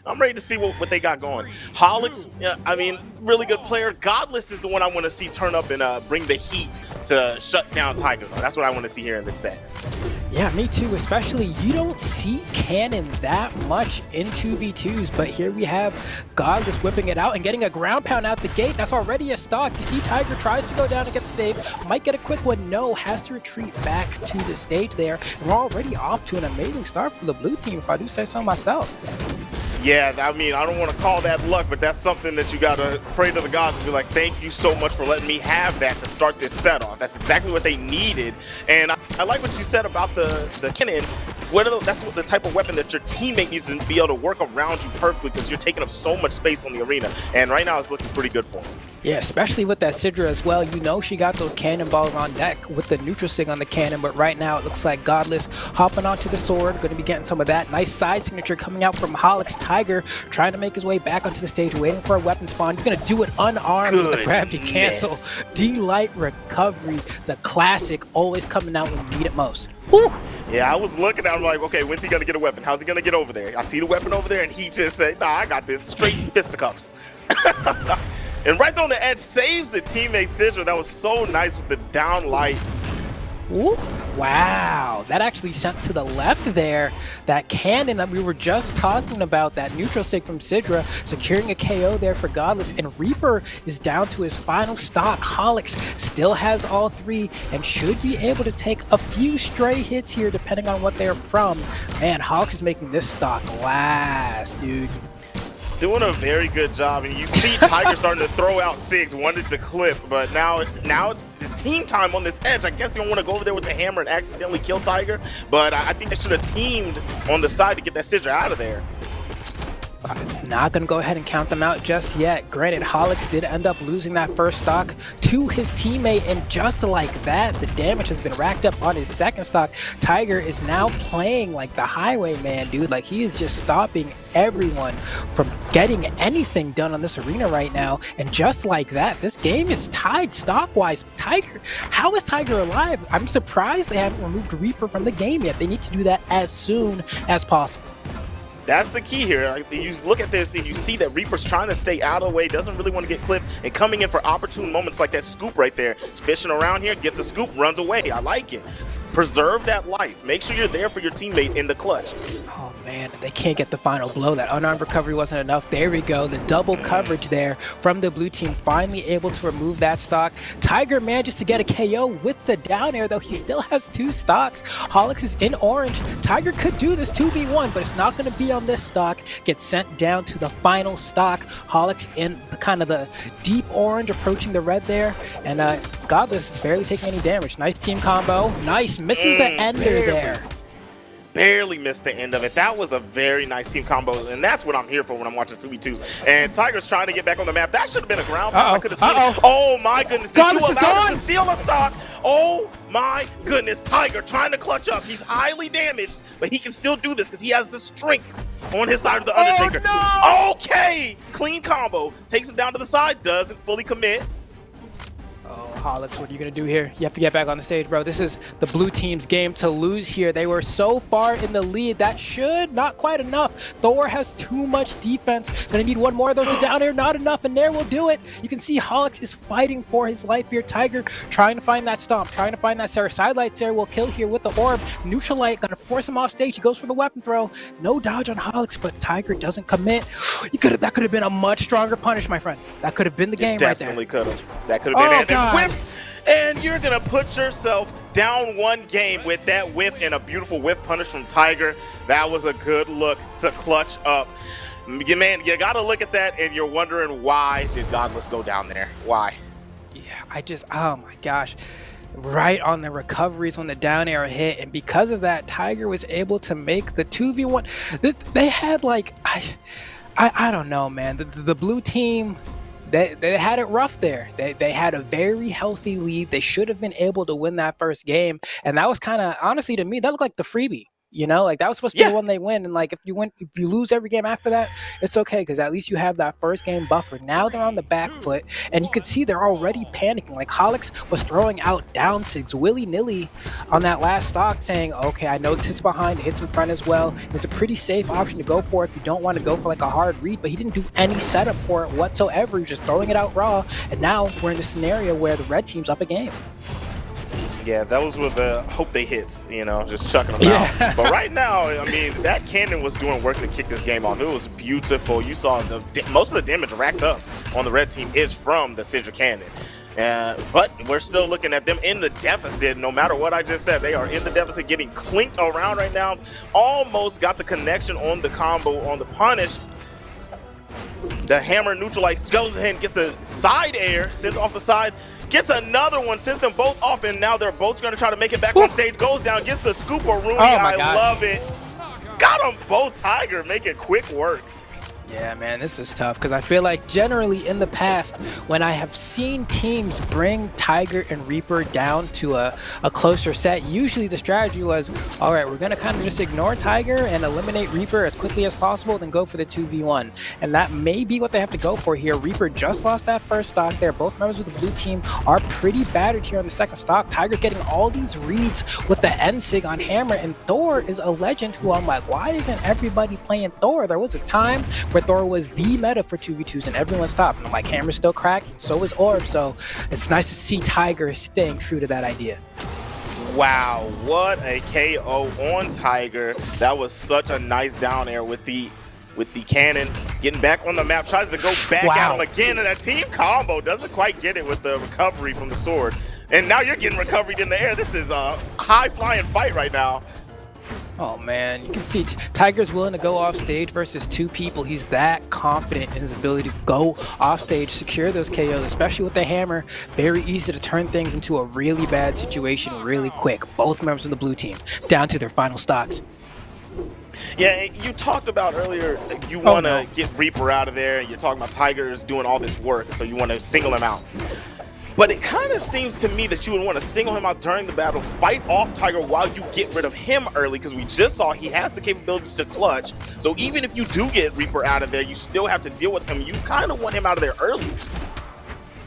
I'm ready to see what they got going. Holix, I mean, really good player. Godless is the one I want to see turn up and bring the heat to shut down Tiger. That's what I want to see here in this set. Yeah, me too. Especially, you don't see Cannon that much in 2v2s, but here we have Godless whipping it out and getting a ground pound out the gate. That's already a stock. You see Tiger tries to go down and get the save. Might get a quick one. No, has to retreat back to the stage there. And we're already off to an amazing start for the blue team, if I do say so myself. Yeah, I mean, I don't want to call that luck, but that's something that you got to pray to the gods and be like, thank you so much for letting me have that to start this set off. That's exactly what they needed. And I like what you said about the cannon. That's the type of weapon that your teammate needs to be able to work around you perfectly because you're taking up so much space on the arena. And right now it's looking pretty good for him. Yeah, especially with that Sidra as well. You know she got those cannonballs on deck with the neutral sig on the cannon, but right now it looks like Godless hopping onto the sword, going to be getting some of that. Nice side signature coming out from Holix. Tiger trying to make his way back onto the stage, waiting for a weapon spawn. He's going to do it unarmed with the gravity cancel. D-Light recovery, the classic, always coming out when you need it most. Woo! Yeah, I was looking at him like, okay, when's he going to get a weapon? How's he going to get over there? I see the weapon over there, and he just said, nah, I got this. Straight fisticuffs. And right there on the edge, saves the teammate Sidra. That was so nice with the down light. Ooh, wow, that actually sent to the left there. That cannon that we were just talking about, that neutral sig from Sidra, securing a KO there for Godless, and Reaper is down to his final stock. Holix still has all three and should be able to take a few stray hits here depending on what they're from. Man, Holix is making this stock last, dude. Doing a very good job, and you see Tiger starting to throw out SIGs, wanted to clip, but now it's team time on this edge. I guess you don't want to go over there with the hammer and accidentally kill Tiger, but I think they should have teamed on the side to get that Sidra out of there. Not gonna go ahead and count them out just yet. Granted, Holix did end up losing that first stock to his teammate, and just like that, the damage has been racked up on his second stock. Tiger is now playing like the highwayman, dude. Like, he is just stopping everyone from getting anything done on this arena right now. And just like that, this game is tied stock-wise. Tiger, how is Tiger alive? I'm surprised they haven't removed Reaper from the game yet. They need to do that as soon as possible. That's the key here. Like, you look at this and you see that Reaper's trying to stay out of the way, doesn't really want to get clipped, and coming in for opportune moments like that scoop right there. He's fishing around here, gets a scoop, runs away. I like it. Preserve that life. Make sure you're there for your teammate in the clutch. Oh man, they can't get the final blow. That unarmed recovery wasn't enough. There we go. The double coverage there from the blue team, finally able to remove that stock. Tiger manages to get a KO with the down air, though he still has two stocks. Holix is in orange. Tiger could do this 2v1, but it's not going to be on this stock. Gets sent down to the final stock. Holix in kind of the deep orange, approaching the red there, and Godless barely taking any damage. Nice team combo. Nice, misses the ender there. Barely missed the end of it. That was a very nice team combo, and that's what I'm here for when I'm watching 2v2s. And Tiger's trying to get back on the map. That should have been a ground pound. I could have seen it. Oh my goodness. Did you allow him to steal a stock? Oh my goodness. Tiger trying to clutch up. He's highly damaged, but he can still do this because he has the strength on his side of the Undertaker. No! Okay. Clean combo. Takes him down to the side. Doesn't fully commit. Oh, Holix, what are you going to do here? You have to get back on the stage, bro. This is the blue team's game to lose here. They were so far in the lead. That should not quite enough. Thor has too much defense. Going to need one more of those down here. Not enough, and there will do it. You can see Holix is fighting for his life here. Tiger trying to find that stomp, trying to find that Sarah. Sidelight Sarah will kill here with the orb. Neutral light going to force him off stage. He goes for the weapon throw. No dodge on Holix, but Tiger doesn't commit. That could have been a much stronger punish, my friend. That could have been the game right there. Definitely could have. That could have been it. Whiffs, and you're gonna put yourself down one game with that whiff and a beautiful whiff punish from Tiger. That was a good look to clutch up. Man, you gotta look at that and you're wondering, why did Godless go down there? Why? Yeah, oh my gosh. Right on the recoveries when the down air hit, and because of that, Tiger was able to make the 2v1. They had like, I don't know, man. The blue team, they had it rough there. They had a very healthy lead. They should have been able to win that first game, and that was kind of, honestly, to me, that looked like the freebie. You know, like that was supposed to be the one they win, and like if you lose every game after that, it's okay because at least you have that first game buffer. Now they're on the back foot, and you could see they're already panicking. Like Holix was throwing out down sigs willy nilly on that last stock, saying, "Okay, I know this hits behind, it hits in front as well. It's a pretty safe option to go for if you don't want to go for like a hard read." But he didn't do any setup for it whatsoever. He was just throwing it out raw, and now we're in a scenario where the red team's up a game. Yeah, that was with the hope they hits, you know, just chucking them out. But right now, I mean, that cannon was doing work to kick this game off. It was beautiful. You saw most of the damage racked up on the red team is from the Sigil cannon. But we're still looking at them in the deficit. No matter what I just said, they are in the deficit, getting clinked around right now. Almost got the connection on the combo on the punish. The hammer neutralizes, goes ahead and gets the side air, sends off the side. Gets another one, sends them both off, and now they're both going to try to make it back on stage. Goes down, gets the scooper Rooney. I love it. Got them both. Tiger making quick work. Yeah, man, this is tough because I feel like generally in the past, when I have seen teams bring Tiger and Reaper down to a closer set, usually the strategy was, all right, we're going to kind of just ignore Tiger and eliminate Reaper as quickly as possible, then go for the 2v1. And that may be what they have to go for here. Reaper just lost that first stock there. Both members of the blue team are pretty battered here on the second stock. Tiger's getting all these reads with the N-Sig on hammer, and Thor is a legend who I'm like, why isn't everybody playing Thor? There was a time where Thor was the meta for 2v2s and everyone stopped. And I'm like, hammer's still cracked, and so is Orb. So it's nice to see Tiger staying true to that idea. Wow, what a KO on Tiger. That was such a nice down air with the cannon. Getting back on the map, tries to go back at him again, and a team combo doesn't quite get it with the recovery from the sword. And now you're getting recovered in the air. This is a high-flying fight right now. Oh man, you can see Tiger's willing to go off stage versus two people. He's that confident in his ability to go off stage, secure those KOs, especially with the hammer. Very easy to turn things into a really bad situation really quick. Both members of the blue team down to their final stocks. Yeah, you talked about earlier you want to get Reaper out of there, and you're talking about Tiger's doing all this work, so you want to single him out. But it kind of seems to me that you would want to single him out during the battle, fight off Tiger while you get rid of him early, because we just saw he has the capabilities to clutch. So even if you do get Reaper out of there, you still have to deal with him. You kind of want him out of there early.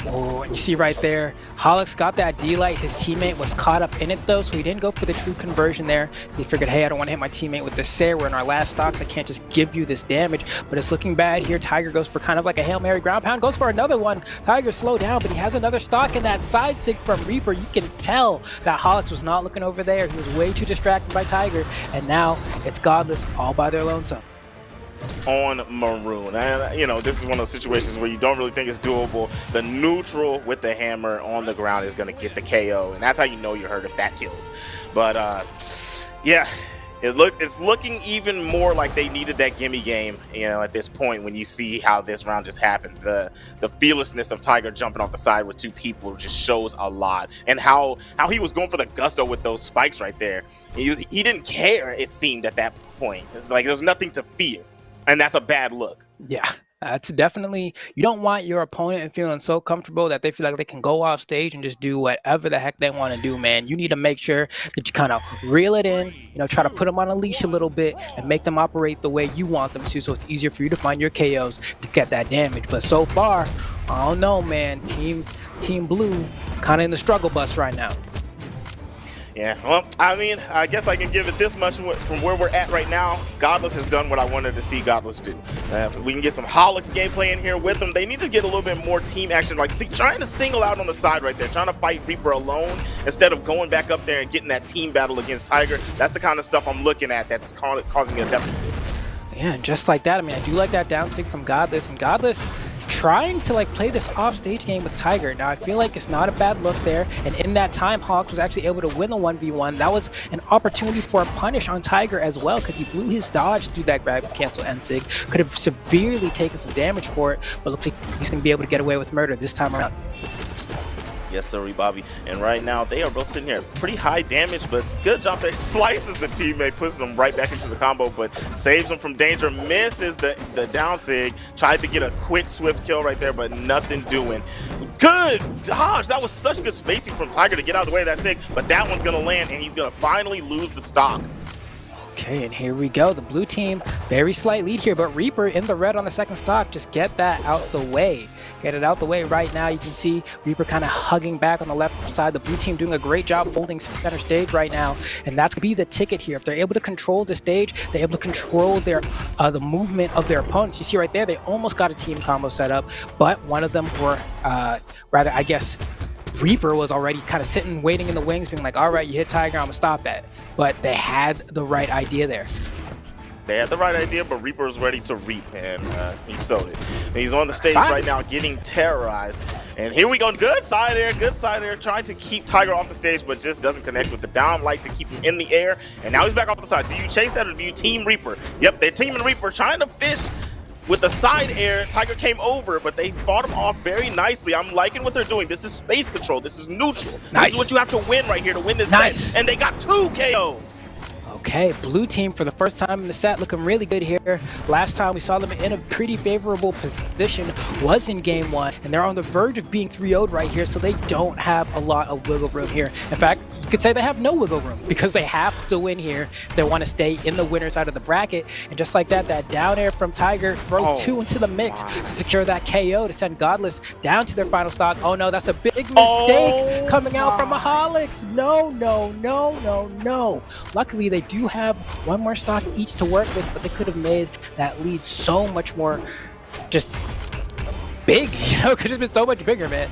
Oh, and you see right there, Holix got that D-Light. His teammate was caught up in it though, so he didn't go for the true conversion there. He figured, hey, I don't want to hit my teammate with this Sarah. We're in our last stocks. I can't just give you this damage, but it's looking bad here. Tiger goes for kind of like a Hail Mary ground pound, goes for another one. Tiger slowed down, but he has another stock in that side sig from Reaper. You can tell that Holix was not looking over there. He was way too distracted by Tiger, and now it's Godless all by their lonesome. On Maroon, and you know, this is one of those situations where you don't really think it's doable. The neutral with the hammer on the ground is going to get the KO, and that's how you know you're hurt if that kills. But yeah, it's looking even more like they needed that gimme game, you know, at this point. When you see how this round just happened, the fearlessness of Tiger jumping off the side with two people just shows a lot, and how he was going for the gusto with those spikes right there. He didn't care, it seemed, at that point. It's like there was nothing to fear. And that's a bad look. Yeah, that's definitely, you don't want your opponent feeling so comfortable that they feel like they can go off stage and just do whatever the heck they want to do, man. You need to make sure that you kind of reel it in, you know, try to put them on a leash a little bit and make them operate the way you want them to, so it's easier for you to find your KOs to get that damage. But so far, I don't know, man. Team Blue kind of in the struggle bus right now. Yeah, well, I mean, I guess I can give it this much from where we're at right now. Godless has done what I wanted to see Godless do. If we can get some Holix gameplay in here with them, they need to get a little bit more team action, like trying to single out on the side right there, trying to fight Reaper alone instead of going back up there and getting that team battle against Tiger. That's the kind of stuff I'm looking at that's causing a deficit. Yeah, just like that. I mean, I do like that down sig from Godless, and Godless trying to like play this off-stage game with Tiger. Now I feel like it's not a bad look there, and in that time Hawks was actually able to win a 1v1. That was an opportunity for a punish on Tiger as well, because he blew his dodge to do that grab and cancel N-Sig. Could have severely taken some damage for it, but looks like he's going to be able to get away with murder this time around. Yes, sir, Bobby. And right now, they are both sitting here. Pretty high damage, but good job. They slices the teammate, pushes them right back into the combo, but saves them from danger. Misses the down sig. Tried to get a quick, swift kill right there, but nothing doing. Good dodge. That was such good spacing from Tiger to get out of the way of that sig, but that one's going to land, and he's going to finally lose the stock. Okay, and here we go. The blue team, very slight lead here, but Reaper in the red on the second stock. Just get that out the way. Get it out the way right now. You can see Reaper kind of hugging back on the left side. The blue team doing a great job holding center stage right now, and that's going to be the ticket here. If they're able to control the stage, they're able to control their the movement of their opponents. You see right there, they almost got a team combo set up, but one of them were, rather, I guess, Reaper was already kind of sitting, waiting in the wings, being like, all right, you hit Tiger, I'm going to stop that. But they had the right idea there. They had the right idea, but Reaper was ready to reap, and he sowed it. And he's on the stage right now getting terrorized. And here we go. Good side air, trying to keep Tiger off the stage, but just doesn't connect with the down light to keep him in the air. And now he's back off the side. Do you chase that or do you team Reaper? Yep, they're teaming Reaper, trying to fish with the side air. Tiger came over, but they fought him off very nicely. I'm liking what they're doing. This is space control. This is neutral. Nice. This is what you have to win right here to win this set. And they got 2 KOs. Okay, blue team for the first time in the set looking really good here. Last time we saw them in a pretty favorable position was in game 1, and they're on the verge of being 3-0'd right here, so they don't have a lot of wiggle room here. In fact, you could say they have no wiggle room because they have to win here if they want to stay in the winner's side of the bracket. And just like that, that down air from Tiger throw 2 into the mix to secure that KO to send Godless down to their final stock. Oh no, that's a big mistake coming out from Aholix. No, no, no, no, no. Luckily, they do have 1 more stock each to work with, but they could have made that lead so much more just big, you know, could have been so much bigger, man.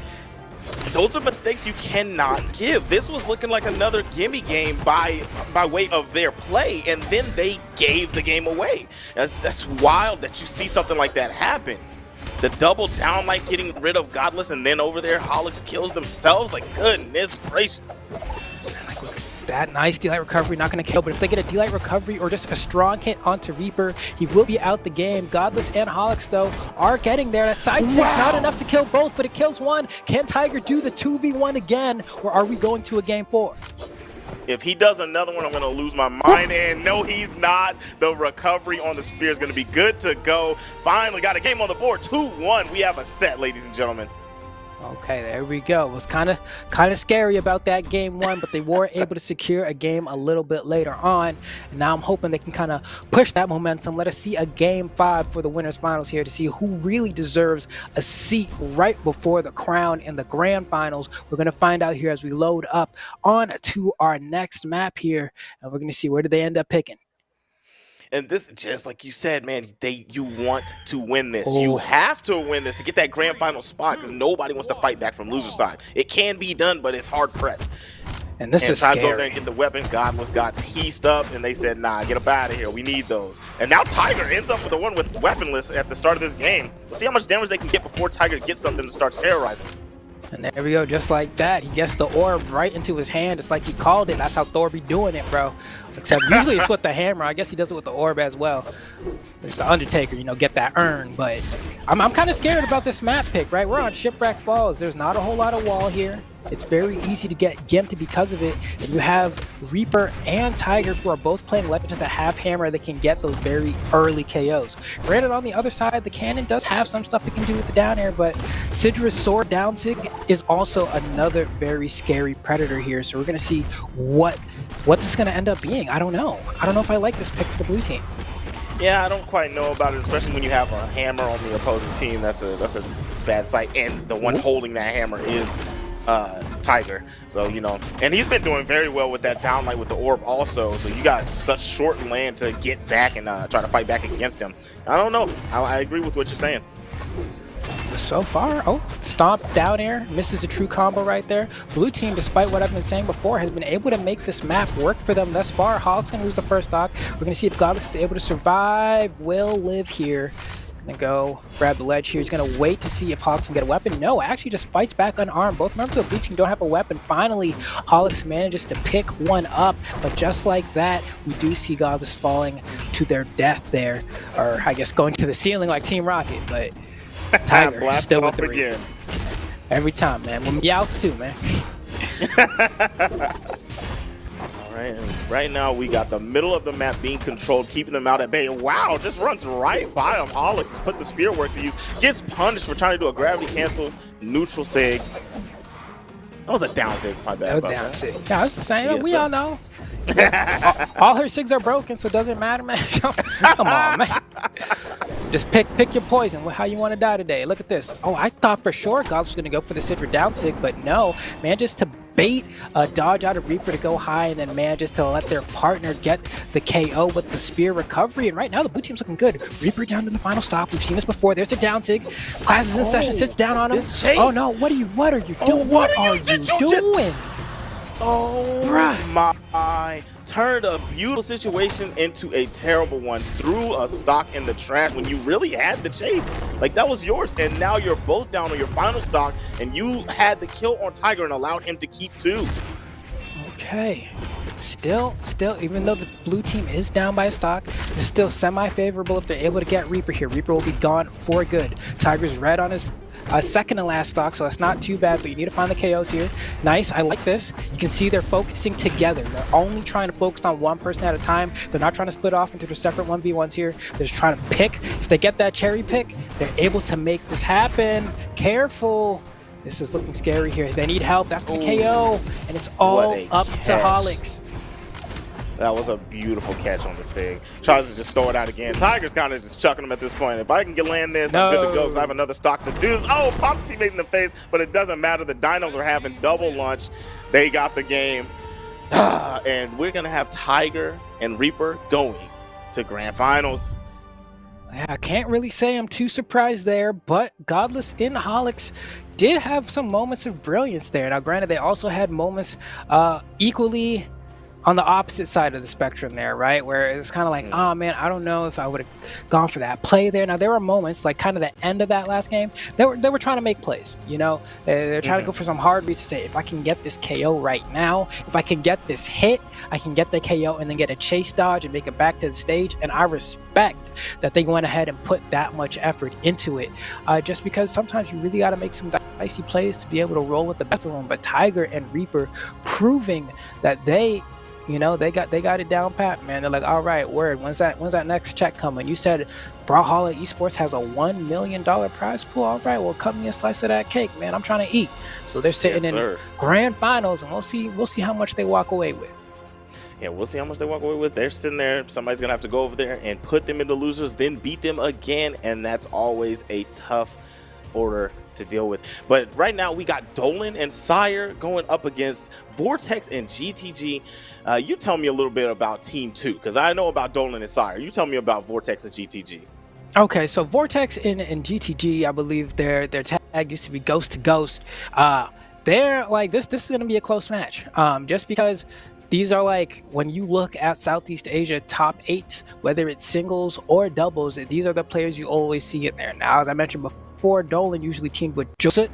Those are mistakes you cannot give. This was looking like another gimme game by way of their play, and then they gave the game away. That's wild that you see something like that happen. The double down light getting rid of Godless, and then over there, Holix kills themselves. Like, goodness gracious. That nice D-Light recovery, not going to kill, but if they get a D-Light recovery or just a strong hit onto Reaper, he will be out the game. Godless and Holix, though, are getting there. That side 6, not enough to kill both, but it kills 1. Can Tiger do the 2v1 again, or are we going to a game 4? If he does another one, I'm going to lose my mind. And no, he's not. The recovery on the spear is going to be good to go. Finally got a game on the board. 2-1. We have a set, ladies and gentlemen. Okay, there we go. It was kind of scary about that game 1, but they were able to secure a game a little bit later on. And now I'm hoping they can kind of push that momentum. Let us see a game 5 for the winners finals here to see who really deserves a seat right before the crown in the grand finals. We're going to find out here as we load up on to our next map here, and we're going to see where do they end up picking. And this, just like you said, man, you want to win this. You have to win this to get that grand final spot because nobody wants to fight back from loser side. It can be done, but it's hard pressed. And this is scary. Go there and get the weapon. Godless got pieced up, and they said, nah, get up out of here. We need those. And now Tiger ends up with the one with weaponless at the start of this game. Let's see how much damage they can get before Tiger gets something to start terrorizing. And there we go, just like that. He gets the orb right into his hand. It's like he called it. That's how Thor be doing it, bro. Except usually it's with the hammer. I guess he does it with the orb as well. It's the Undertaker, you know, get that urn. But I'm kind of scared about this map pick, right? We're on Shipwreck Falls. There's not a whole lot of wall here. It's very easy to get gimped because of it. And you have Reaper and Tiger, who are both playing Legends that have hammer that can get those very early KOs. Granted, on the other side, the cannon does have some stuff it can do with the down air, but Sydra's sword down sig is also another very scary predator here. So we're going to see what this is going to end up being. I don't know. I don't know if I like this pick for the blue team. Yeah, I don't quite know about it, especially when you have a hammer on the opposing team. That's a bad sight, and the one holding that hammer is Tiger. So, you know, and he's been doing very well with that downlight with the orb also. So you got such short land to get back and try to fight back against him. I don't know. I agree with what you're saying. So far, stomp down air, misses the true combo right there. Blue team, despite what I've been saying before, has been able to make this map work for them thus far. Hog's gonna lose the first stock. We're gonna see if Godless is able to survive. Will live here. Gonna go grab the ledge here. He's gonna wait to see if Holix can get a weapon. No, actually just fights back unarmed. Both members of the blue team don't have a weapon. Finally, Holix manages to pick one up, but just like that, we do see Godless falling to their death there, or I guess going to the ceiling like Team Rocket, but Tiger still with the again. Every time, man. We'll meow too, man. All right, and right now we got the middle of the map being controlled, keeping them out at bay. Wow, just runs right by him. Holix has put the spear work to use. Gets punished for trying to do a gravity cancel neutral sig. That was a down sig, my bad. That was down sig. Yeah, it's the same. Yes, we all know. All her SIGs are broken, so it doesn't matter, man. Come on, man. Just pick your poison. How you want to die today? Look at this. Oh, I thought for sure Gods was going to go for the Citra down SIG, but no. Man, just to bait a dodge out of Reaper to go high, and then man, just to let their partner get the KO with the spear recovery. And right now, the blue team's looking good. Reaper down to the final stop. We've seen this before. There's the down SIG. Class is in session. Sits down on him. This chase. Oh no! What are you doing? What are you doing? Oh, bruh. My. Turned a beautiful situation into a terrible one. Threw a stock in the trash when you really had the chase. Like, that was yours. And now you're both down on your final stock, and you had the kill on Tiger and allowed him to keep 2. Okay. Still, even though the blue team is down by a stock, it's still semi-favorable if they're able to get Reaper here. Reaper will be gone for good. Tiger's red on his second to last stock, so it's not too bad, but you need to find the KOs here. Nice, I like this. You can see they're focusing together. They're only trying to focus on one person at a time. They're not trying to split off into their separate 1v1s here. They're just trying to pick. If they get that cherry pick, they're able to make this happen. Careful. This is looking scary here. They need help. That's the KO, and it's all up to Holix. That was a beautiful catch on the SIG. Tries to just throw it out again. Tiger's kind of just chucking him at this point. If I can land this, I'm good to go because I have another stock to do this. Oh, pops teammate in the face, but it doesn't matter. The Dinos are having double lunch. They got the game. And we're going to have Tiger and Reaper going to grand finals. Yeah, I can't really say I'm too surprised there, but Godless in Holix did have some moments of brilliance there. Now, granted, they also had moments equally on the opposite side of the spectrum there, right? Where it's kind of like, oh man, I don't know if I would have gone for that play there. Now, there were moments, like kind of the end of that last game, they were trying to make plays, you know? They're trying to go for some hard beats to say, if I can get this KO right now, if I can get this hit, I can get the KO and then get a chase dodge and make it back to the stage. And I respect that they went ahead and put that much effort into it, just because sometimes you really got to make some dicey plays to be able to roll with the best of them. But Tiger and Reaper proving that they, you know, they got it down pat, man. They're like, all right, word. When's that next check coming? You said Brawlhalla Esports has a $1 million prize pool. All right, well, cut me a slice of that cake, man. I'm trying to eat. So they're sitting in grand finals, and we'll see how much they walk away with. Yeah, we'll see how much they walk away with. They're sitting there. Somebody's gonna have to go over there and put them into losers, then beat them again, and that's always a tough order to deal with. But right now we got Dolan and Sire going up against Vortex and GTG. You tell me a little bit about Team 2, because I know about Dolan and Sire. You tell me about Vortex and GTG. Okay, so Vortex and GTG, I believe their tag used to be Ghost to Ghost. They're like, this is going to be a close match, just because these are like, when you look at Southeast Asia top 8, whether it's singles or doubles, these are the players you always see in there. Now, as I mentioned before, Dolan usually teamed with Joseph,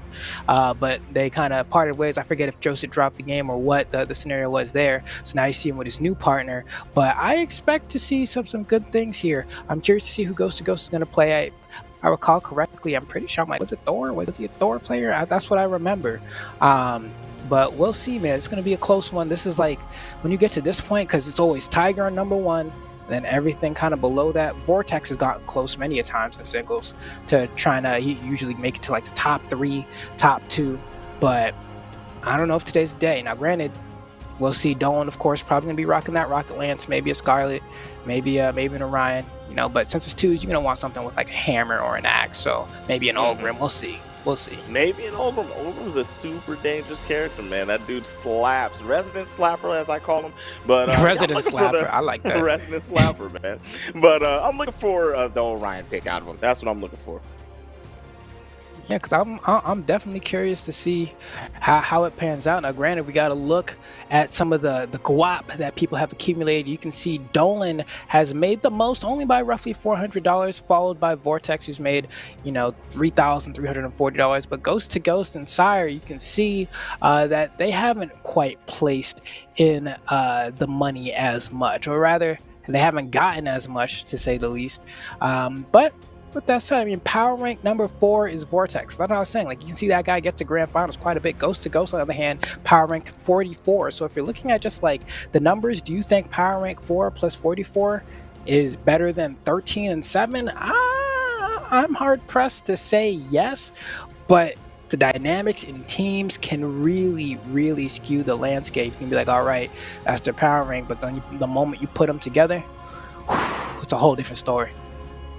but they kind of parted ways. I forget if Joseph dropped the game or what the scenario was there. So now you see him with his new partner. But I expect to see some good things here. I'm curious to see who Ghost to Ghost is going to play. I recall correctly, I'm pretty sure, I'm like, was it Thor? Was he a Thor player? That's what I remember. But we'll see, man. It's going to be a close one. This is like, when you get to this point, because it's always Tiger on #1, then everything kind of below that. Vortex has gotten close many a times in singles to trying to usually make it to like the top 3, top 2. But I don't know if today's the day. Now, granted, we'll see. Dolan, of course, probably going to be rocking that Rocket Lance, maybe a Scarlet, maybe an Orion, you know. But since it's 2s, you're going to want something with like a hammer or an axe. So maybe an Ulgrim. We'll see. We'll see. Maybe an Ulgrim. Ulgrim's a super dangerous character, man. That dude slaps. Resident Slapper, as I call him. But Resident Slapper. I like that. Resident Slapper, man. But I'm looking for the Orion pick out of him. That's what I'm looking for. Yeah, because I'm definitely curious to see how it pans out. Now, granted, we got to look at some of the guap that people have accumulated. You can see Dolan has made the most, only by roughly $400, followed by Vortex, who's made, you know, $3,340. But Ghost to Ghost and Sire, you can see that they haven't quite placed in the money as much, or rather, they haven't gotten as much, to say the least. But with that said, I mean, power rank #4 is Vortex. That's what I was saying. Like, you can see that guy get to grand finals quite a bit. Ghost to Ghost, on the other hand, power rank 44. So if you're looking at just like the numbers, do you think power rank 4 plus 44 is better than 13 and 7? I'm hard pressed to say yes, but the dynamics in teams can really skew the landscape. You can be like, all right, that's their power rank, but then the moment you put them together, it's a whole different story.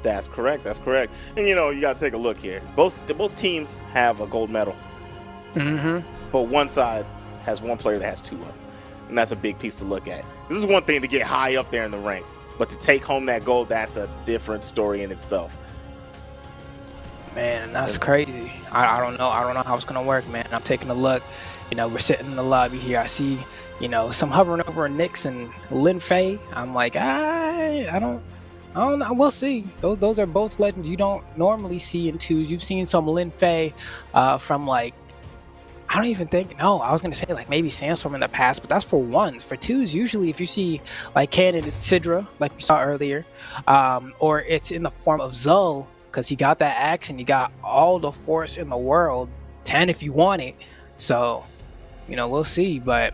That's correct. That's correct. And you got to take a look here. Both teams have a gold medal, but one side has one player that has 2 of them, and that's a big piece to look at. This is one thing to get high up there in the ranks, but to take home that gold, that's a different story in itself. Man, that's crazy. I don't know how it's gonna work, man. I'm taking a look. We're sitting in the lobby here. I see, some hovering over Nyx and Lin Fei. I'm like, I don't know. We'll see. Those are both legends you don't normally see in 2s. You've seen some Lin Fei from like, I don't even think. No, I was gonna say like maybe Sandstorm in the past, but that's for 1s. For 2s, usually if you see like Canon, it's Sidra, like we saw earlier, or it's in the form of Zul, because he got that axe and he got all the force in the world, 10 if you want it. So, we'll see. But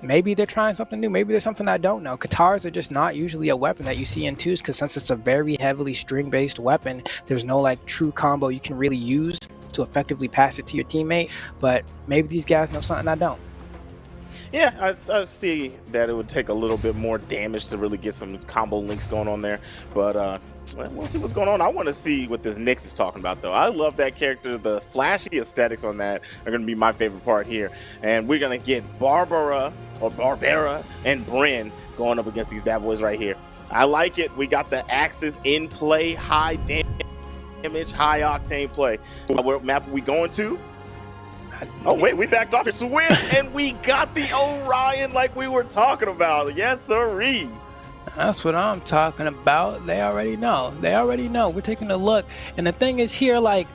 maybe they're trying something new. Maybe there's something I don't know. Katars are just not usually a weapon that you see in 2s, because since it's a very heavily string-based weapon, there's no like true combo you can really use to effectively pass it to your teammate. But maybe these guys know something I don't. Yeah, I see that it would take a little bit more damage to really get some combo links going on there, but we'll see what's going on. I want to see what this Nyx is talking about, though. I love that character. The flashy aesthetics on that are going to be my favorite part here, and we're going to get Barbara and Brynn going up against these bad boys right here. I like it. We got the axes in play, high damage, high octane play. What map are we going to? Oh wait, we backed off your Swift and we got the Orion like we were talking about. Yes, sirree. That's what I'm talking about. They already know. We're taking a look. And the thing is here, like,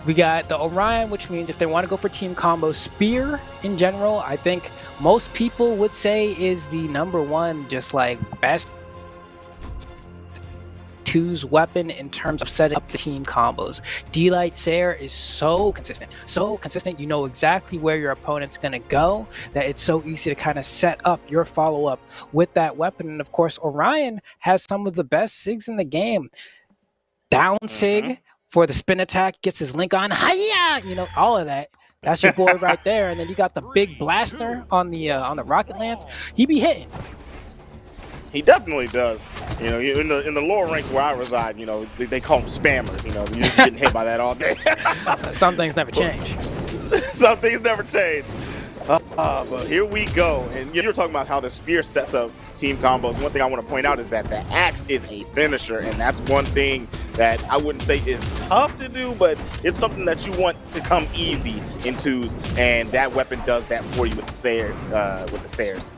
we got the Orion, which means if they want to go for team combo, Spear in general, I think most people would say is the #1, just like best 2's weapon in terms of setting up the team combos. D-Light Sayer is so consistent. You know exactly where your opponent's gonna go, that it's so easy to kind of set up your follow-up with that weapon. And of course, Orion has some of the best SIGs in the game. Down SIG for the spin attack, gets his link on, hiya! All of that. That's your boy right there. And then you got the big blaster on the rocket lance. He be hitting. He definitely does. In the lower ranks where I reside, they call them spammers. You're just getting hit by that all day. Some things never change. Some things never change. But here we go. And you were talking about how the Spear sets up team combos. One thing I want to point out is that the axe is a finisher, and that's one thing that I wouldn't say is tough to do, but it's something that you want to come easy in 2s, and that weapon does that for you with the Sayers.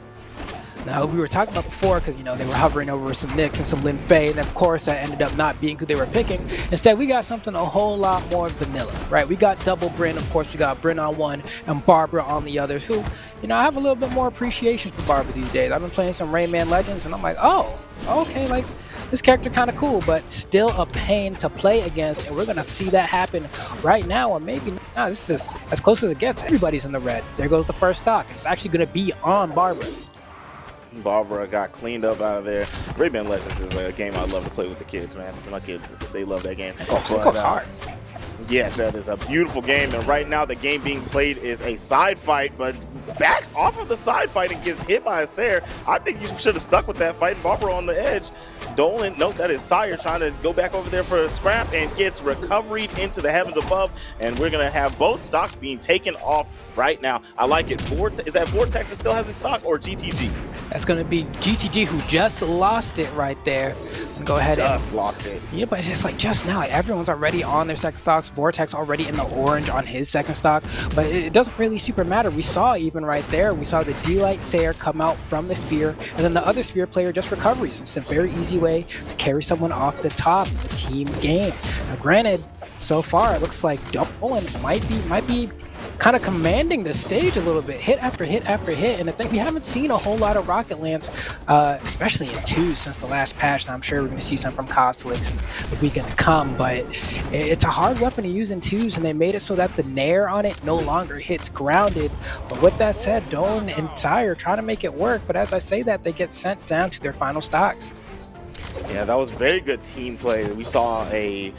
Now, we were talking about before, because, they were hovering over some Nyx and some Lin Fei, and of course, that ended up not being who they were picking. Instead, we got something a whole lot more vanilla, right? We got double Brynn, of course, we got Brynn on one, and Barbara on the others, who, I have a little bit more appreciation for Barbara these days. I've been playing some Rayman Legends, and I'm like, oh, okay, like, this character kind of cool, but still a pain to play against, and we're going to see that happen right now, or maybe not. This is as close as it gets. Everybody's in the red. There goes the first stock. It's actually going to be on Barbara. Barbara got cleaned up out of there. Rayman Legends is a game I love to play with the kids, man. My kids, they love that game. It goes hard. Yes, that is a beautiful game, and right now the game being played is a side fight, but backs off of the side fight and gets hit by a Sayer. I think you should have stuck with that fight. Barbara on the edge. Dolan, note that is Sire trying to go back over there for a scrap and gets recovered into the heavens above, and we're going to have both stocks being taken off right now. I like it. Is that Vortex that still has his stock, or GTG? That's going to be GTG, who just lost it right there. And go ahead and lost it. Yeah, but it's just like just now, like everyone's already on their second stocks. Vortex already in the orange on his second stock, but it doesn't really super matter. We saw even right there, we saw the D-Light Sayer come out from the Spear, and then the other Spear player just recovers. It's a very easy way to carry someone off the top of the team game. Now, granted, so far it looks like Dolan might be kind of commanding the stage a little bit, hit after hit after hit. And I think we haven't seen a whole lot of Rocket Lance, especially in 2 since the last patch. And I'm sure we're going to see some from Costelix the weekend to come, but it's a hard weapon to use in 2s, and they made it so that the Nair on it no longer hits grounded. But with that said, Dolan and Sire try to make it work, but as I say that, they get sent down to their final stocks. Yeah, that was very good team play. We saw a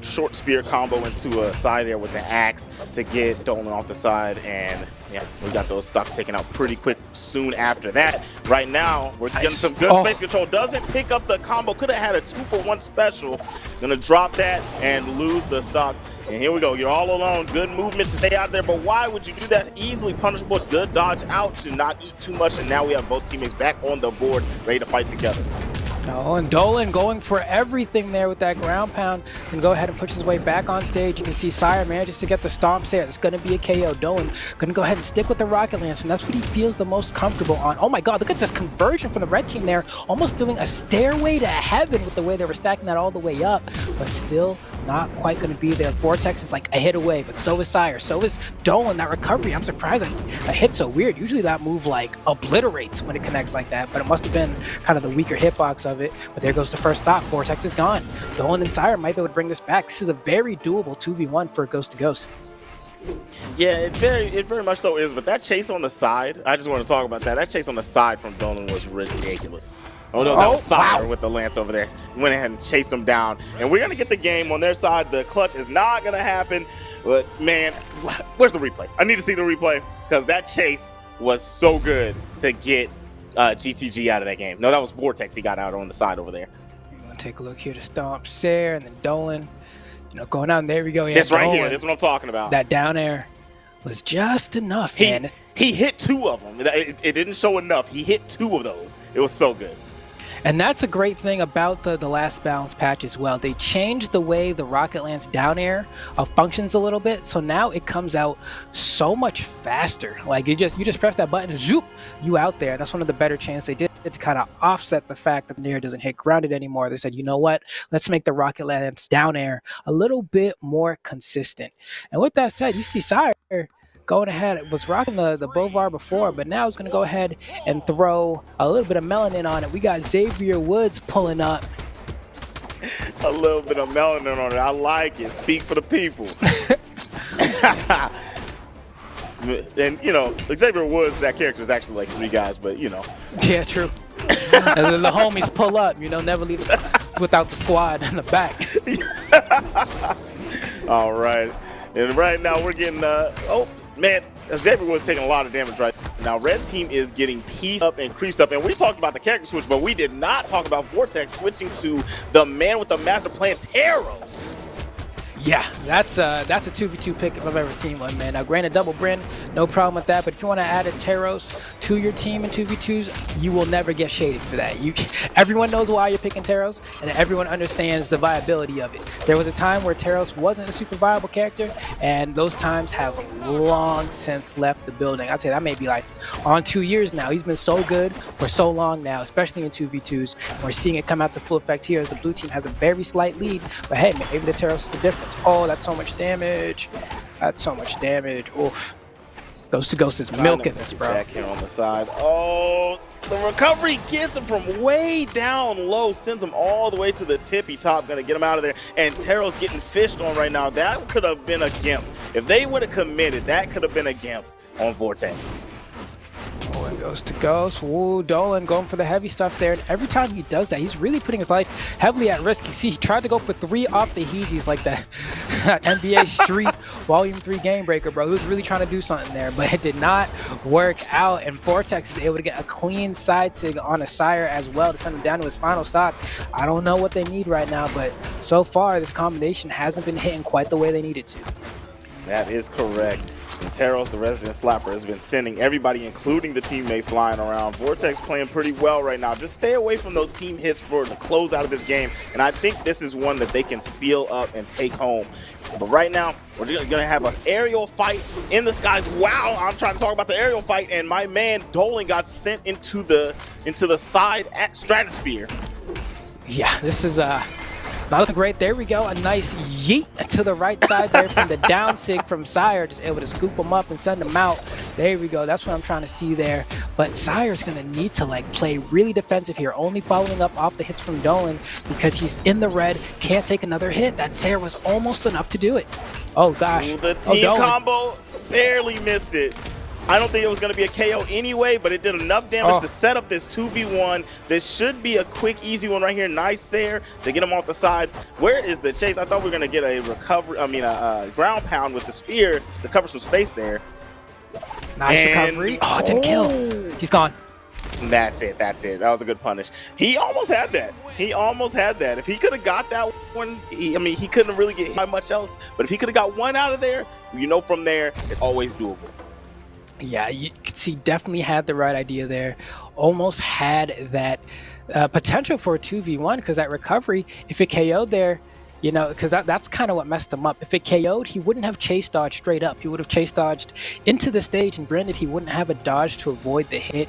short spear combo into a side air with the axe to get Dolan off the side, and yeah, we got those stocks taken out pretty quick soon after that. Right now, we're getting some good space control. Doesn't pick up the combo. Could have had a 2-for-1 special. Gonna drop that and lose the stock. And here we go. You're all alone. Good movement to stay out there, but why would you do that? Easily punishable. Good dodge out to not eat too much, and now we have both teammates back on the board, ready to fight together. Oh, and Dolan going for everything there with that ground pound and go ahead and push his way back on stage. You can see Sire manages to get the stomps there. It's going to be a KO. Dolan going to go ahead and stick with the Rocket Lance, and that's what he feels the most comfortable on. Oh my god, look at this conversion from the red team there. Almost doing a stairway to heaven with the way they were stacking that all the way up, but still not quite going to be there. Vortex is like a hit away, but so is Sire. So is Dolan. That recovery, I'm surprised that hit's so weird. Usually that move like obliterates when it connects like that, but it must have been kind of the weaker hitbox of it. But there goes the first stock. Vortex is gone. Dolan and Sire might be able to bring this back. This is a very doable 2v1 for Ghost to Ghost. Yeah, it very much so is, but that chase on the side, I just want to talk about that. That chase on the side from Dolan was ridiculous. Oh no, that was Sire with the lance over there. Went ahead and chased him down. And we're going to get the game on their side. The clutch is not going to happen. But man, where's the replay? I need to see the replay because that chase was so good to get GTG out of that game. No, that was Vortex he got out on the side over there. You're going to take a look here to stomp Sare and then Dolan. You know, going out, and there we go. Yeah, that's right here. That's what I'm talking about. That down air was just enough, man. He hit 2 of them. It didn't show enough. He hit 2 of those. It was so good. And that's a great thing about the last balance patch as well. They changed the way the Rocket Lance down air functions a little bit, so now it comes out so much faster. Like you just press that button, zoop, you out there. That's one of the better changes they did to kind of offset the fact that the air doesn't hit grounded anymore. They said, you know what? Let's make the Rocket Lance down air a little bit more consistent. And with that said, you see Sire going ahead, was rocking the Bovar before, but now he's going to go ahead and throw a little bit of melanin on it. We got Xavier Woods pulling up. A little bit of melanin on it. I like it. Speak for the people. And, you know, Xavier Woods, that character is actually like 3 guys, but, you know. Yeah, true. And then the homies pull up, you know, never leave without the squad in the back. All right. And right now we're getting, oh, man, Xavier was taking a lot of damage right now. Red team is getting pieced up and creased up. And we talked about the character switch, but we did not talk about Vortex switching to the man with the master plan, Taros. Yeah, that's a 2v2 pick if I've ever seen one, man. Now, granted, double Bryn, no problem with that. But if you want to add a Taros to your team in 2v2s, you will never get shaded for that. Everyone knows why you're picking Taros, and everyone understands the viability of it. There was a time where Taros wasn't a super viable character, and those times have long since left the building. I'd say that may be like on 2 years now. He's been so good for so long now, especially in 2v2s. We're seeing it come out to full effect here as the blue team has a very slight lead. But hey, maybe the Taros is the difference. Oh, that's so much damage. That's so much damage. Oof. Ghost to Ghost is milking this, bro. Back here on the side. Oh, the recovery gets him from way down low, sends him all the way to the tippy top, gonna get him out of there. And Taro's getting fished on right now. That could have been a gimp. If they would have committed, that could have been a gimp on Vortex. Oh, and Ghost to Ghost. Woo, Dolan going for the heavy stuff there. And every time he does that, he's really putting his life heavily at risk. You see, he tried to go for 3 off the Heezies like that NBA Street Volume 3 Game Breaker, bro. He was really trying to do something there, but it did not work out. And Vortex is able to get a clean side sig on a Sire as well to send him down to his final stock. I don't know what they need right now, but so far, this combination hasn't been hitting quite the way they needed to. That is correct. And Taros, the resident slapper, has been sending everybody, including the teammate, flying around. Vortex playing pretty well right now. Just stay away from those team hits for the close out of this game. And I think this is one that they can seal up and take home. But right now, we're going to have an aerial fight in the skies. Wow, I'm trying to talk about the aerial fight, and my man Dolan got sent into the side at stratosphere. Yeah, this is not looking great. There we go. A nice yeet to the right side there from the down sig from Sire. Just able to scoop him up and send him out. There we go. That's what I'm trying to see there. But Sire's going to need to like play really defensive here, only following up off the hits from Dolan because he's in the red, can't take another hit. That Sare was almost enough to do it. Oh, gosh. Ooh, the team combo barely missed it. I don't think it was going to be a KO anyway, but it did enough damage to set up this 2v1. This should be a quick, easy one right here. Nice Sayer to get him off the side. Where is the chase? I thought we were going to get a recovery, a ground pound with the spear to cover some space there. Nice recovery. Oh, it didn't kill. He's gone. That's it. That's it. That was a good punish. He almost had that. He almost had that. If he could have got that one, he couldn't really get hit by much else. But if he could have got one out of there, you know, from there, it's always doable. Yeah, you could see definitely had the right idea there. Almost had that potential for a 2v1 because that recovery, if it KO'd there, you know, because that's kind of what messed him up. If it KO'd, he wouldn't have chase dodged straight up. He would have chase dodged into the stage, and granted, he wouldn't have a dodge to avoid the hit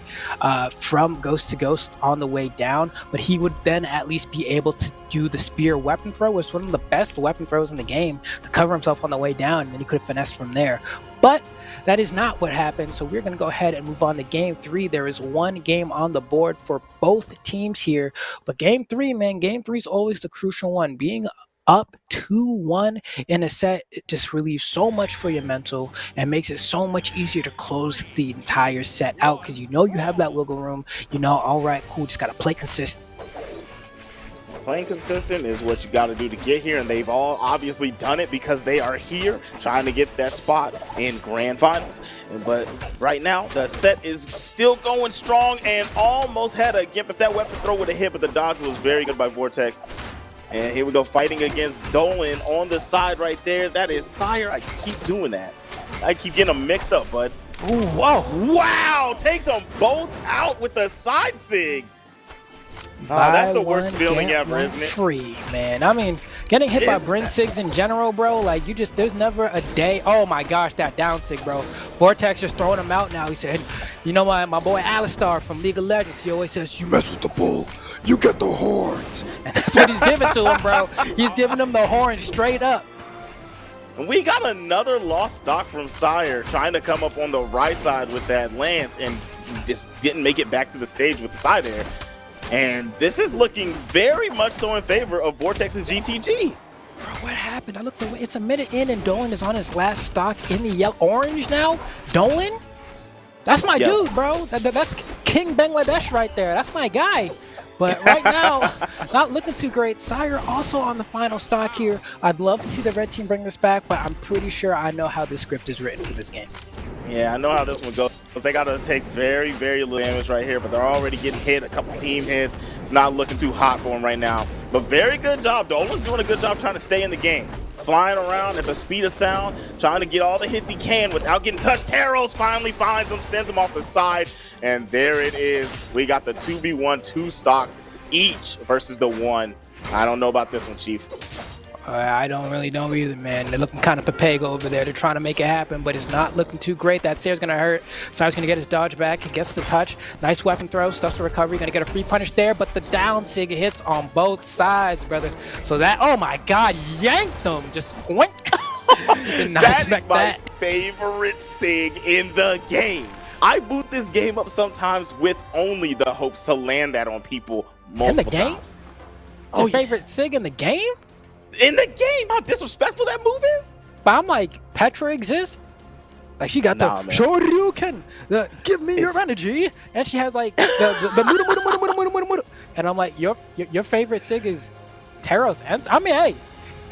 from Ghost to Ghost on the way down, but he would then at least be able to do the spear weapon throw, which was one of the best weapon throws in the game, to cover himself on the way down, and then he could have finessed from there. But that is not what happened, so we're going to go ahead and move on to Game 3. There is one game on the board for both teams here, but Game 3, man, Game 3 is always the crucial one. Being up 2-1 in a set, it just relieves so much for your mental and makes it so much easier to close the entire set out because you know you have that wiggle room. You know, all right, cool, just got to play consistent. Playing consistent is what you got to do to get here, and they've all obviously done it because they are here trying to get that spot in grand finals. But right now the set is still going strong and almost had a gimp. If that weapon throw would have hit, but the dodge was very good by Vortex. And here we go, fighting against Dolan on the side right there. That is Sire. I keep doing that. I keep getting them mixed up, bud. Ooh, whoa. Wow, takes them both out with the side sig. That's the worst feeling ever, isn't it? Free, man. I mean, getting hit by Bryn Sigs in general, bro, like, there's never a day. Oh my gosh, that down sig, bro. Vortex just throwing him out now. He said, you know, my boy Alistar from League of Legends, he always says, you mess with the bull, you get the horns. And that's what he's giving to him, bro. He's giving him the horns straight up. And we got another lost stock from Sire trying to come up on the right side with that lance and just didn't make it back to the stage with the side air. And this is looking very much so in favor of Vortex and GTG. Bro, what happened? I looked away. It's a minute in and Dolan is on his last stock in the yellow orange now. Dolan? That's my dude, bro. That's King Bangladesh right there. That's my guy. But right now, not looking too great. Sire also on the final stock here. I'd love to see the red team bring this back, but I'm pretty sure I know how this script is written for this game. Yeah, I know how this one goes. They got to take very, very little damage right here, but they're already getting hit. A couple team hits. It's not looking too hot for them right now. But very good job. Dolan's doing a good job trying to stay in the game. Flying around at the speed of sound, trying to get all the hits he can without getting touched. Taros finally finds him, sends him off the side, and there it is. We got the 2v1, 2 stocks each versus the 1. I don't know about this one, Chief. I don't really know either, man. They're looking kind of Papega over there. They're trying to make it happen, but it's not looking too great. That Sayer's going to hurt. Sire's going to get his dodge back. He gets the touch. Nice weapon throw. Stuffs the recovery. Going to get a free punish there, but the down sig hits on both sides, brother. So that, oh my God, yanked them. Just went. Did not expect that. My favorite sig in the game. I boot this game up sometimes with only the hopes to land that on people multiple times. It's your favorite sig in the game? In the game, how disrespectful that move is. But I'm like, Petra exists? Like, she got the Shoryuken, the give me your energy, and she has like the and I'm like, your favorite sig is Taros. And I mean, hey,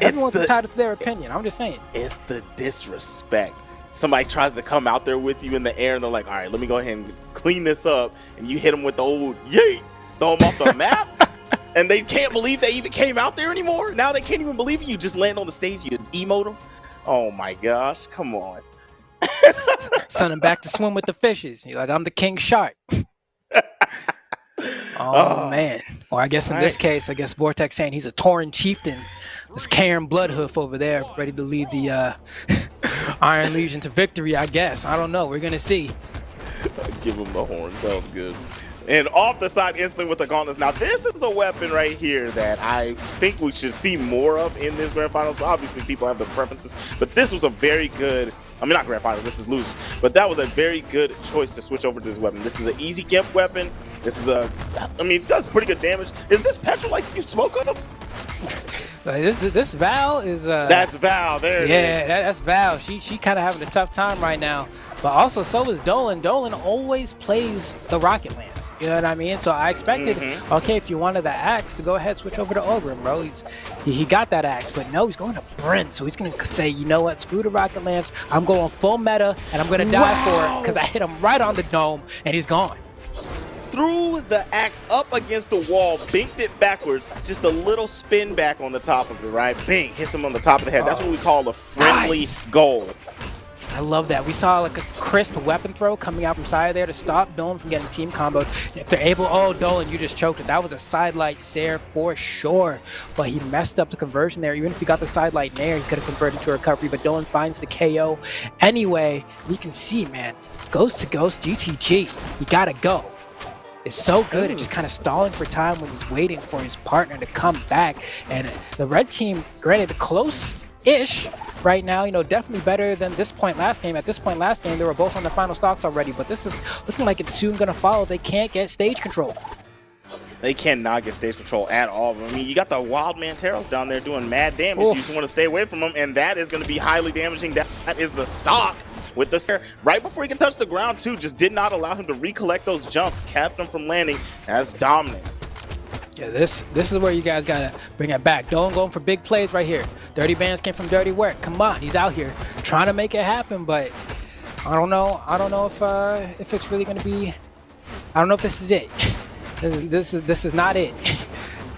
everyone's entitled to their opinion. I'm just saying. It's the disrespect. Somebody tries to come out there with you in the air, and they're like, all right, let me go ahead and clean this up, and you hit them with the old yeet, throw them off the map. And they can't believe they even came out there anymore. Now they can't even believe you just land on the stage, you emote them. Oh my gosh, come on. Send him back to swim with the fishes. You're like, I'm the king shark. Oh man. Or I guess in this case, I guess Vortex saying he's a Tauren chieftain. This Karen Bloodhoof over there, ready to lead the Iron Legion to victory, I guess. I don't know. We're going to see. Give him the horn. Sounds good. And off the side instantly with the gauntlets. Now, this is a weapon right here that I think we should see more of in this Grand Finals. But obviously, people have their preferences. But this was a very good, I mean, not Grand Finals, this is losers. But that was a very good choice to switch over to this weapon. This is an easy gimp weapon. This is a, I mean, it does pretty good damage. Is this Petra like you spoke of? Like, this Val is That's Val. There it is. yeah, that's Val. She kind of having a tough time right now. But also, so is Dolan. Dolan always plays the Rocket Lance. You know what I mean? So I expected, okay, if you wanted the axe, to go ahead, switch over to Ogrim, bro. He got that axe, but no, he's going to Brent. So he's going to say, you know what, screw the Rocket Lance. I'm going full meta, and I'm going to die for it because I hit him right on the dome, and he's gone. Threw the axe up against the wall, binked it backwards, just a little spin back on the top of it, right? Bing, hits him on the top of the head. That's what we call a friendly goal. I love that. We saw like a crisp weapon throw coming out from side there to stop Dolan from getting team comboed. If they're able, oh, Dolan, you just choked it. That was a sidelight Sair for sure. But he messed up the conversion there. Even if he got the sidelight Nair, he could have converted to a recovery. But Dolan finds the KO. Anyway, you can see, man, Ghost to Ghost, GTG, you gotta go. It's so good at just kind of stalling for time when he's waiting for his partner to come back. And the red team, granted, close-ish right now, you know, definitely better than this point last game. At this point last game, they were both on the final stocks already, but this is looking like it's soon going to follow. They can't get stage control. They cannot get stage control at all. I mean, you got the Wild Man Teros down there doing mad damage. Oof. You just want to stay away from them, and that is going to be highly damaging. That is the stock with the Sair. Right before he can touch the ground, too, just did not allow him to recollect those jumps, kept him from landing as dominance. Yeah, this is where you guys gotta bring it back. Dolan going for big plays right here. Dirty Bands came from dirty work. Come on, he's out here trying to make it happen, but I don't know if it's really gonna be. I don't know if this is it. This is not it.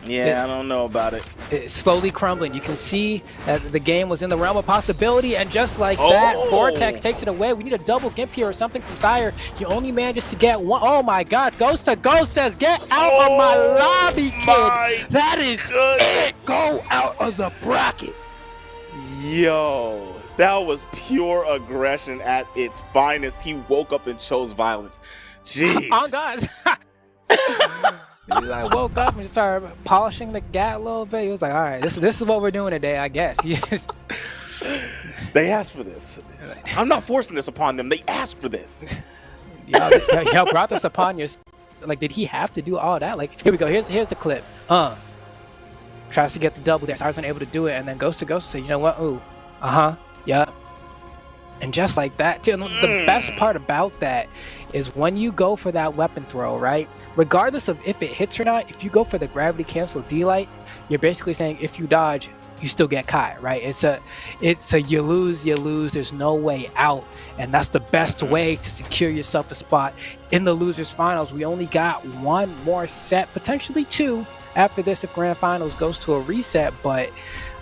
Yeah, I don't know about it. It's slowly crumbling. You can see that the game was in the realm of possibility, and just like that, Vortex takes it away. We need a double gimp here or something from Sair. He only manages to get one. Oh my God, Ghost to Ghost says, get out of my lobby, kid. That is it. Go out of the bracket. Yo, that was pure aggression at its finest. He woke up and chose violence. Jeez. Oh, guys. I woke up and just started polishing the gat a little bit. He was like, all right, this is what we're doing today, I guess. Yes. They asked for this. I'm not forcing this upon them. They asked for this. Y'all brought this upon you. Like, did he have to do all that? Like, here we go. Here's the clip. Tries to get the double there. Sair's unable to do it, and then Ghost to Ghost say, you know what? Ooh. Yeah. And just like that, too. And the best part about that is when you go for that weapon throw, right? Regardless of if it hits or not, if you go for the gravity cancel D-light, you're basically saying if you dodge, you still get Kai, right? It's a you lose, there's no way out. And that's the best way to secure yourself a spot in the losers finals. We only got one more set, potentially two after this if grand finals goes to a reset. But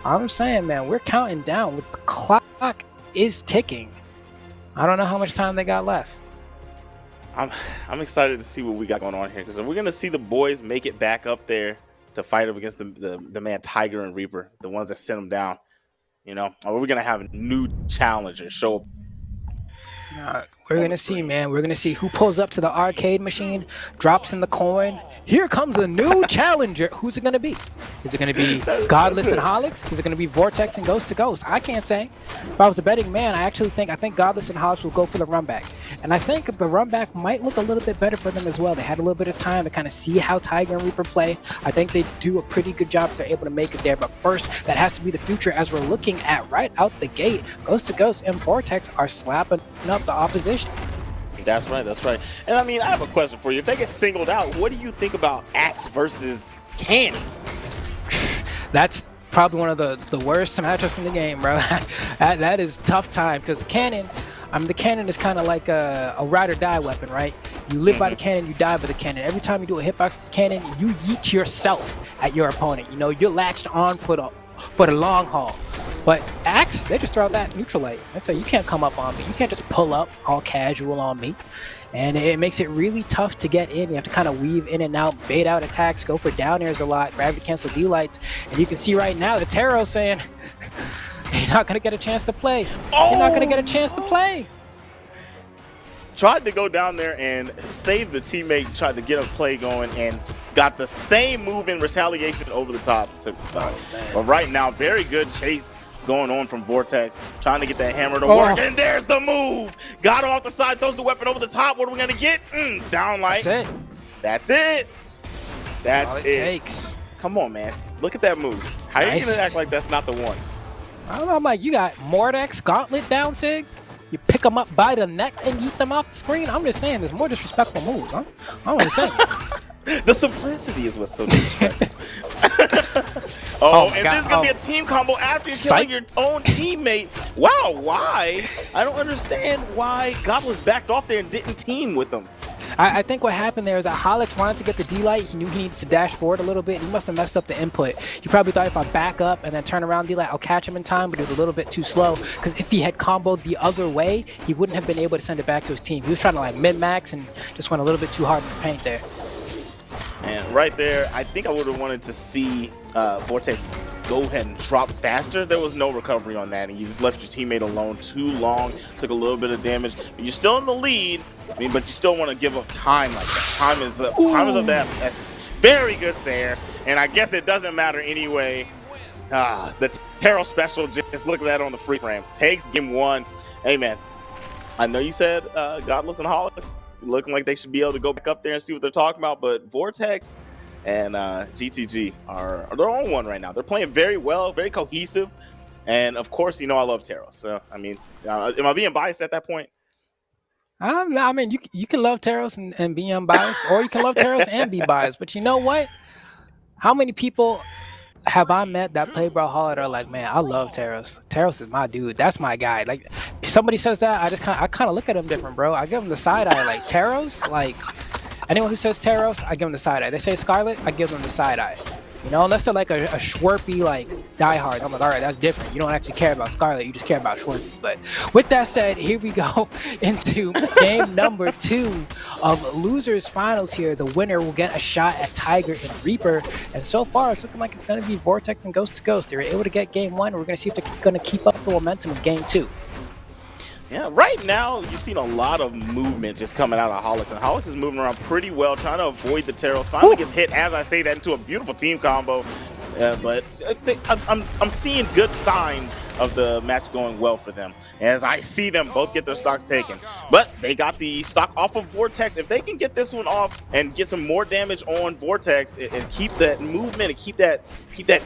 I'm saying, man, we're counting down. With the clock is ticking. I don't know how much time they got left. I'm excited to see what we got going on here, because we're gonna see the boys make it back up there to fight up against the man Tiger and Reaper, the ones that sent them down. You know, or we're gonna have new challengers show up. We're gonna see, man. We're gonna see who pulls up to the arcade machine, drops in the coin. Here comes a new challenger. Who's it gonna be? Is it gonna be Godless and Holix? Is it gonna be Vortex and Ghost to Ghost? I can't say. If I was a betting man, I think Godless and Holix will go for the run back. And I think the run back might look a little bit better for them as well. They had a little bit of time to kind of see how Tiger and Reaper play. I think they do a pretty good job if they're able to make it there. But first, that has to be the future, as we're looking at right out the gate. Ghost to Ghost and Vortex are slapping up the opposition. That's right, that's right. And I mean, I have a question for you. If they get singled out, what do you think about Axe versus Cannon? That's probably one of the worst matchups in the game, bro. that is tough time, because Cannon, the Cannon is kind of like a ride or die weapon, right? You live by the Cannon, you die by the Cannon. Every time you do a hitbox with the Cannon, you yeet yourself at your opponent. You know, you're latched on for the long haul. But Axe, they just throw out that neutral light. They say, you can't come up on me. You can't just pull up all casual on me. And it makes it really tough to get in. You have to kind of weave in and out, bait out attacks, go for down airs a lot, gravity cancel D-lights. And you can see right now the Teros saying, you're not going to get a chance to play. You're not going to get a chance to play. Tried to go down there and save the teammate, tried to get a play going, and got the same move in retaliation over the top, took the stop. But right now, very good chase going on from Vortex, trying to get that hammer to work, and there's the move. Got him off the side, throws the weapon over the top. What are we gonna get? Down light. That's it. That's it. That's all it. Takes. Come on, man. Look at that move. How are you going to act like that's not the one? I don't know, I'm like, you got Mordex Gauntlet down, Sig? You pick them up by the neck and eat them off the screen? I'm just saying, there's more disrespectful moves, huh? I don't understand. The simplicity is what's so disrespectful. Oh, and this is going to be a team combo after you're killing your own teammate. Wow, why? I don't understand why Goblins backed off there and didn't team with them. I think what happened there is that Holix wanted to get the D-Light. He knew he needed to dash forward a little bit. He must have messed up the input. He probably thought if I back up and then turn around D-Light, I'll catch him in time, but it was a little bit too slow. Because if he had comboed the other way, he wouldn't have been able to send it back to his team. He was trying to like min-max and just went a little bit too hard in the paint there. And right there, I think I would have wanted to see Vortex go ahead and drop faster. There was no recovery on that, and you just left your teammate alone too long. Took a little bit of damage. But you're still in the lead. I mean, but you still want to give up time like that. Time is of that essence. Very good, Sayer. And I guess it doesn't matter anyway. The Terrell special, just look at that on the free frame. Takes game one. Hey, man, I know you said Godless and Hollis looking like they should be able to go back up there and see what they're talking about, but Vortex and GTG are their own one right now. They're playing very well, very cohesive, and of course, you know I love Terrell. So I mean, am I being biased at that point? I mean, you can love Terros and be unbiased, or you can love Terros and be biased. But you know what? How many people have I met that play Brawlhalla that are like, man, I love Terros. Terros is my dude. That's my guy. Like, somebody says that, I kind of look at him different, bro. I give him the side eye. Like Terros, like anyone who says Terros, I give them the side eye. They say Scarlet, I give them the side eye. You know, unless they're like a Schwerpy, like, diehard. I'm like, all right, that's different. You don't actually care about Scarlet. You just care about Schwerpy. But with that said, here we go into game number 2 of Losers Finals here. The winner will get a shot at Tiger and Reaper. And so far, it's looking like it's going to be Vortex and Ghost to Ghost. They were able to get game 1. We're going to see if they're going to keep up the momentum in game 2. Yeah, right now you've seen a lot of movement just coming out of Holix, and Holix is moving around pretty well, trying to avoid the Terros. Finally gets hit as I say that into a beautiful team combo. But I'm seeing good signs of the match going well for them as I see them both get their stocks taken. But they got the stock off of Vortex. If they can get this one off and get some more damage on Vortex and keep that movement and keep that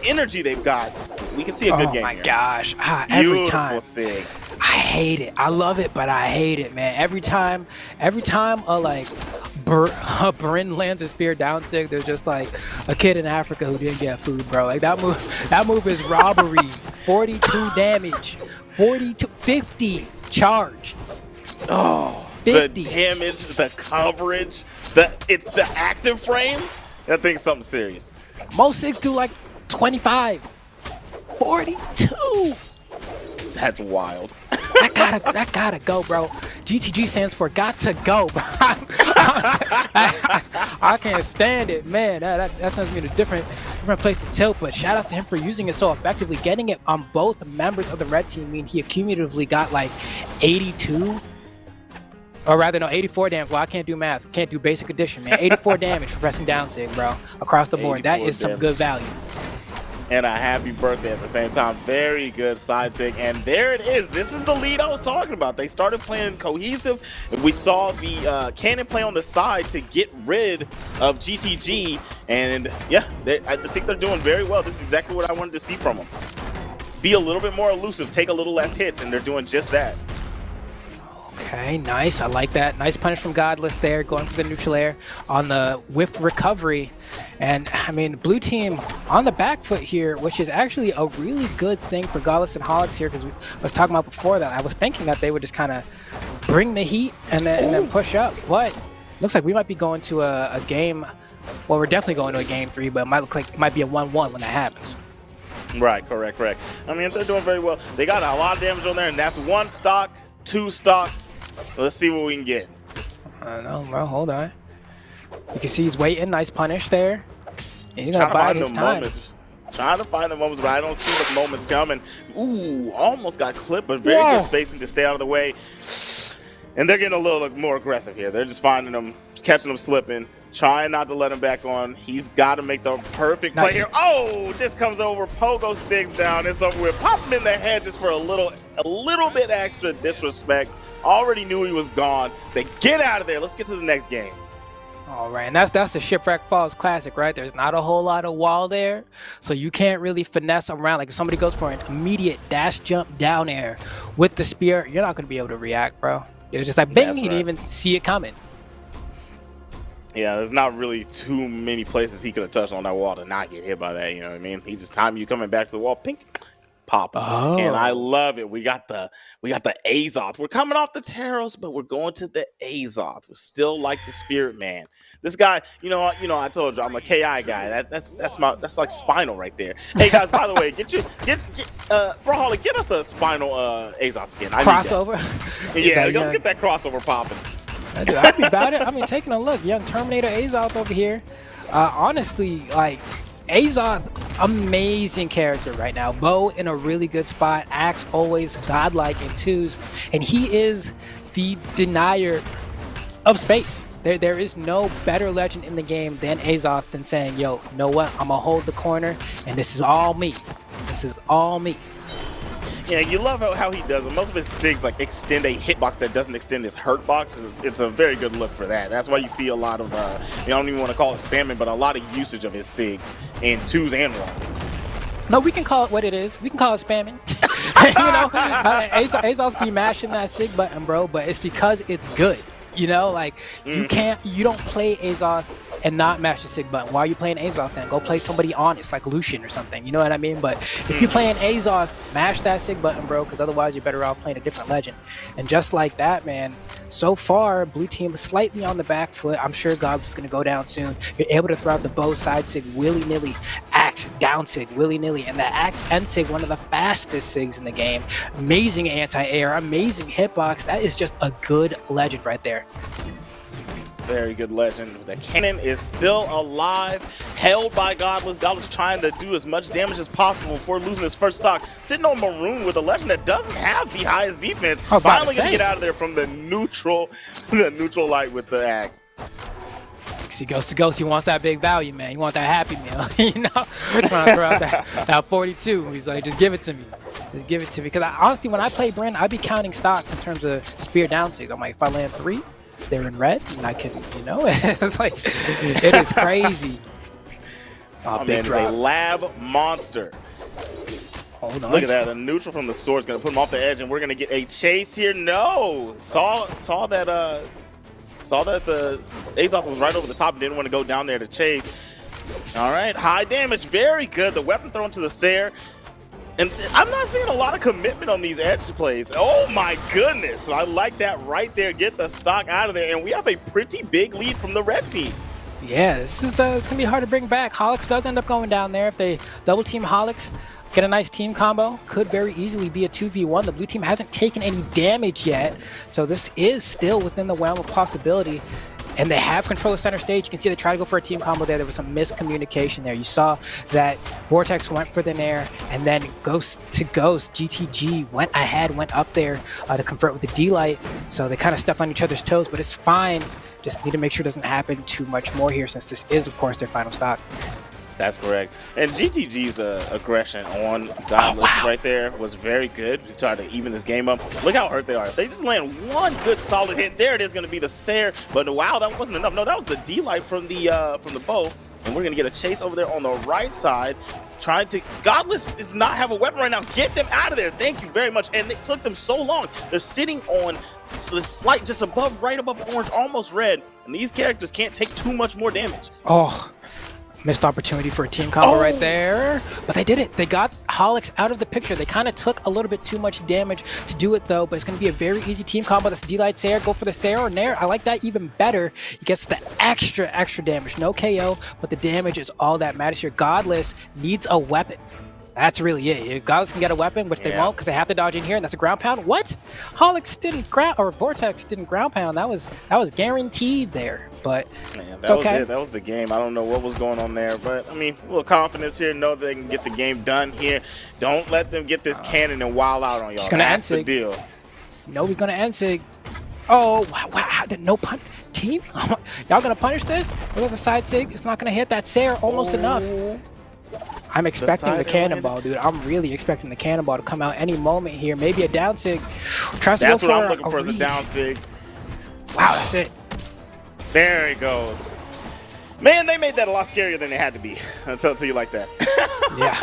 energy they've got, we can see a good game. Oh my here. Gosh, every time. Sig. I hate it. I love it, but I hate it, man. Every time Bryn lands a spear down Sig, there's just like a kid in Africa who didn't get food, bro. Like that move is robbery. 42 damage, 50 charged. Oh, 50. The damage, the coverage, the active frames. That thing's something serious. Most Sigs do like 25. 42. That's wild. That gotta go, bro. GTG stands for got to go, bro. I can't stand it, man. That sends me in a different place to tilt. But shout out to him for using it so effectively, getting it on both members of the red team. I mean, he accumulatively got like 82, or rather, no, 84 damage. Well, I can't do math. Can't do basic addition, man. 84 damage for pressing down Sig, bro, across the board. That is some good value. And a happy birthday at the same time. Very good side Sig. And there it is. This is the lead I was talking about. They started playing cohesive. We saw the cannon play on the side to get rid of GTG. And yeah, I think they're doing very well. This is exactly what I wanted to see from them. Be a little bit more elusive, take a little less hits, and they're doing just that. Okay, nice. I like that. Nice punish from Godless there, going for the neutral air on the whiff recovery. And, I mean, blue team on the back foot here, which is actually a really good thing for Godless and Holix here, because I was talking about before that. I was thinking that they would just kind of bring the heat and then push up. But looks like we might be going to a game. Well, we're definitely going to a game 3, but it might look like it might be a 1-1 when that happens. Right, correct. I mean, they're doing very well. They got a lot of damage on there, and that's 1 stock, 2 stock. Let's see what we can get. I know, bro. Hold on. You can see he's waiting. Nice punish there. He's gonna bide his time. Trying to find the moments, but I don't see the moments coming. Ooh, almost got clipped, but very good spacing to stay out of the way. And they're getting a little more aggressive here. They're just finding them, catching them slipping, trying not to let him back on. He's got to make the perfect play here. Oh, just comes over, pogo sticks down. It's over with. Pop him in the head just for a little bit extra disrespect. Already knew he was gone. Say, get out of there. Let's get to the next game. All right, and that's the Shipwreck Falls classic, right? There's not a whole lot of wall there, so you can't really finesse around. Like if somebody goes for an immediate dash jump down air with the spear, you're not going to be able to react, bro. It's just like bing, you didn't even see it coming. Yeah, there's not really too many places he could have touched on that wall to not get hit by that. You know what I mean? He just timed you coming back to the wall, pink, pop. Oh. And I love it. We got the Azoth. We're coming off the Taros, but we're going to the Azoth. We're still like the Spirit Man. This guy, you know, I told you I'm a KI guy. That's like Spinal right there. Hey guys, by the way, get Brawlhalla, get us a Spinal Azoth skin. Crossover. Yeah, let's get that crossover popping. Dude, happy about it. I mean, taking a look, young Terminator Azoth over here. Honestly, like Azoth, amazing character right now. Bow in a really good spot. Axe always godlike in twos, and he is the denier of space. There is no better legend in the game than Azoth than saying, yo, you know what? I'm gonna hold the corner, and this is all me. This is all me. Yeah, you love how he does it. Most of his SIGs like extend a hitbox that doesn't extend his hurt box. It's a very good look for that. That's why you see a lot of, I don't even want to call it spamming, but a lot of usage of his SIGs in twos and ones. No, we can call it what it is. We can call it spamming. You know, Azoth's be mashing that SIG button, bro, but it's because it's good. You know, like you don't play Azoth and not mash the SIG button. Why are you playing Azoth then? Go play somebody honest like Lucian or something. You know what I mean? But if you're playing Azoth, mash that SIG button, bro, because otherwise you're better off playing a different legend. And just like that, man, so far, blue team is slightly on the back foot. I'm sure God's is going to go down soon. You're able to throw out the bow side SIG willy-nilly, axe down SIG willy-nilly, and the axe end SIG, one of the fastest SIGs in the game. Amazing anti-air, amazing hitbox. That is just a good legend right there. Very good legend. The cannon is still alive, held by Godless. Godless trying to do as much damage as possible before losing his first stock. Sitting on Maroon with a legend that doesn't have the highest defense. Finally gonna get out of there from the neutral light with the axe. He goes to Ghost. He wants that big value, man. He wants that happy meal. You know, trying to throw out that 42. He's like, just give it to me. Just give it to me. Because honestly, when I play Bryn, I'd be counting stocks in terms of spear down SIG. I'm like, if I land 3, they're in red, and I can, you know, it's like, it is crazy. Oh, man, it's a lab monster. Hold on. Look at that. A neutral from the sword is going to put him off the edge, and we're going to get a chase here. No! Saw that the Azoth was right over the top and didn't want to go down there to chase. All right, high damage. Very good. The weapon thrown to the Sair. And I'm not seeing a lot of commitment on these edge plays. Oh my goodness. I like that right there. Get the stock out of there. And we have a pretty big lead from the red team. Yeah, this is it's going to be hard to bring back. Holix does end up going down there. If they double team Holix, get a nice team combo, could very easily be a 2v1. The blue team hasn't taken any damage yet, so this is still within the realm of possibility. And they have control of center stage. You can see they try to go for a team combo there. There was some miscommunication there. You saw that Vortex went for the nair, and then Ghost to Ghost, GTG went ahead, went up there to convert with the D-Light. So they kind of stepped on each other's toes, but it's fine. Just need to make sure it doesn't happen too much more here, since this is, of course, their final stock. That's correct. And GTG's aggression on Godless right there was very good. He tried to even this game up. Look how hurt they are. If they just land one good solid hit, there it is going to be the Sair. But wow, that wasn't enough. No, that was the D-Light from the bow. And we're going to get a chase over there on the right side. Trying to... Godless does not have a weapon right now. Get them out of there. Thank you very much. And it took them so long. They're sitting on slight, just above, right above orange, almost red. And these characters can't take too much more damage. Oh, missed opportunity for a team combo right there. But they did it. They got Holix out of the picture. They kind of took a little bit too much damage to do it, though. But it's going to be a very easy team combo. That's D-Light Sair. Go for the Sair or Nair. I like that even better. He gets the extra damage. No KO, but the damage is all that matters here. Godless needs a weapon. That's really it. If Godless can get a weapon, which they won't because they have to dodge in here, and that's a ground pound. What? Holix didn't ground, or Vortex didn't ground pound. That was guaranteed there. But that was it. That was the game. I don't know what was going on there, but I mean, a little confidence here. Know they can get the game done here. Don't let them get this cannon and wild out on y'all. That's the deal. You know he's gonna end Sig. Oh wow! No pun. Team, y'all gonna punish this? There's a side Sig. It's not gonna hit that Sair. Almost enough. I'm expecting the cannonball, dude. I'm really expecting the cannonball to come out any moment here. Maybe a down Sig. That's what I'm looking for, is a down Sig. Wow, that's it. There he goes. Man, they made that a lot scarier than it had to be. I'll tell it to you like that. Yeah,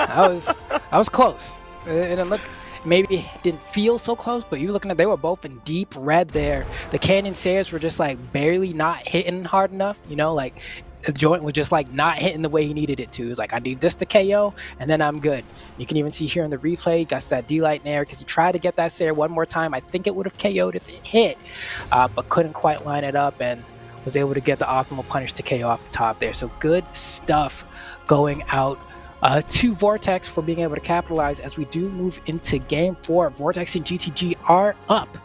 I was close. And it looked, maybe it didn't feel so close, but you were looking at, they were both in deep red there. The Canyon Sayers were just like barely not hitting hard enough, you know, like the joint was just like not hitting the way he needed it to. It was like, I need this to KO and then I'm good. You can even see here in the replay, got that D-Light in there because he tried to get that Sayer one more time. I think it would have KO'd if it hit, but couldn't quite line it up and was able to get the optimal punish to KO off the top there. So good stuff going out to Vortex for being able to capitalize as we do move into game 4. Vortex and GTG are up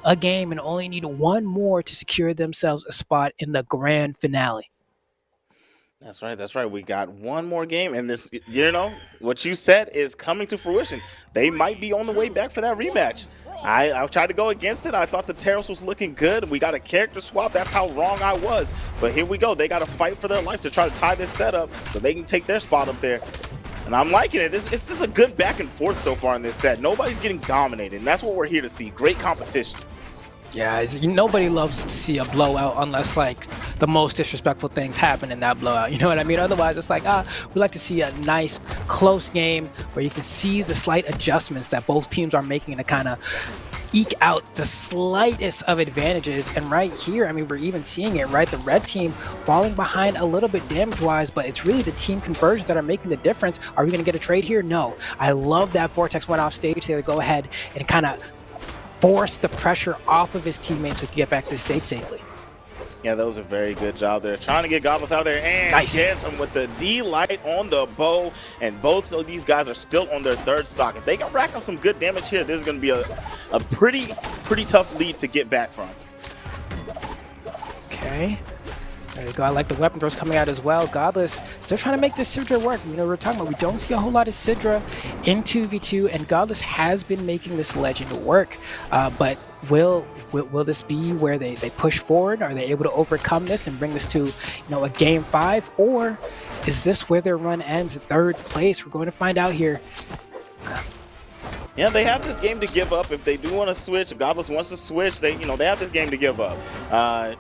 a game and only need one more to secure themselves a spot in the grand finale. That's right. That's right. We got one more game, and this, you know, what you said is coming to fruition. They might be on the way back for that rematch. I tried to go against it. I thought the Terrace was looking good. We got a character swap. That's how wrong I was. But here we go. They got to fight for their life to try to tie this setup so they can take their spot up there. And I'm liking it. It's just a good back and forth so far in this set. Nobody's getting dominated, and that's what we're here to see. Great competition. Yeah, nobody loves to see a blowout unless like the most disrespectful things happen in that blowout. You know what I mean? Otherwise, it's like, we like to see a nice close game where you can see the slight adjustments that both teams are making to kind of eke out the slightest of advantages. And right here, I mean, we're even seeing it, right? The red team falling behind a little bit damage-wise, but it's really the team conversions that are making the difference. Are we going to get a trade here? No. I love that Vortex went off stage there to go ahead and kind of force the pressure off of his teammates so he can get back to the stage safely. Yeah, that was a very good job there. Trying to get Goblins out there and nice. Gets him with the D-Light on the bow. And both of these guys are still on their third stock. If they can rack up some good damage here, this is going to be a pretty tough lead to get back from. Okay. There you go. I like the weapon throws coming out as well. Godless still trying to make this Sidra work. You know, we're talking about we don't see a whole lot of Sidra in 2v2, and Godless has been making this legend work. But will this be where they push forward? Are they able to overcome this and bring this to, you know, a game 5? Or is this where their run ends at 3rd place? We're going to find out here. Yeah, they have this game to give up if they do want to switch. If Godless wants to switch, they have this game to give up. But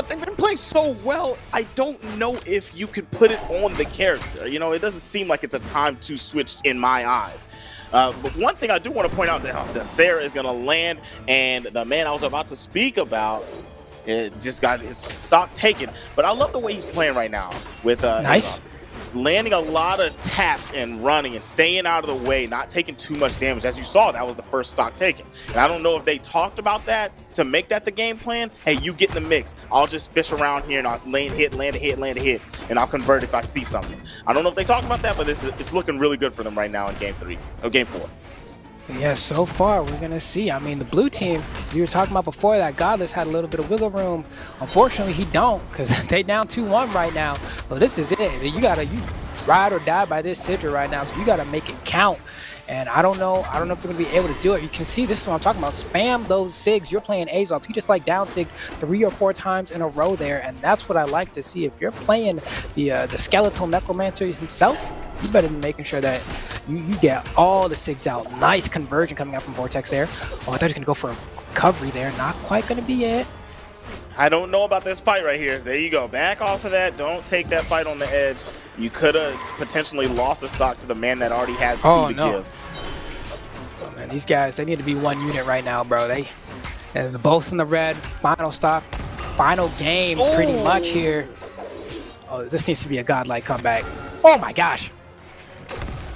they've been playing so well. I don't know if you could put it on the character. You know, it doesn't seem like it's a time to switch in my eyes. But one thing I do want to point out that the Sarah is going to land, and the man I was about to speak about just got his stock taken. But I love the way he's playing right now with nice. Landing a lot of taps and running and staying out of the way, not taking too much damage. As you saw, that was the first stock taken. And I don't know if they talked about that to make that the game plan. Hey, you get in the mix. I'll just fish around here and I'll land a hit, and I'll convert if I see something. I don't know if they talked about that, but it's looking really good for them right now in game 4. Yeah, so far we're gonna see. I mean, the blue team, you were talking about before that Godless had a little bit of wiggle room. Unfortunately, he don't, because they down 2-1 right now. So this is it. You ride or die by this Sidra right now. So you gotta make it count. And I don't know if they're gonna be able to do it. You can see this is what I'm talking about. Spam those Sigs. You're playing Azoth. He just like down Sig 3 or 4 times in a row there, and that's what I like to see. If you're playing the skeletal necromancer himself, you better be making sure that you get all the Sigs out. Nice conversion coming out from Vortex there. Oh, I thought he was gonna go for a recovery there. Not quite gonna be it. I don't know about this fight right here. There you go. Back off of that. Don't take that fight on the edge. You could have potentially lost the stock to the man that already has 2 to give. Oh, man, these guys, they need to be one unit right now, bro. They're both in the red. Final stock. Final game, pretty much here. Oh, this needs to be a godlike comeback. Oh, my gosh.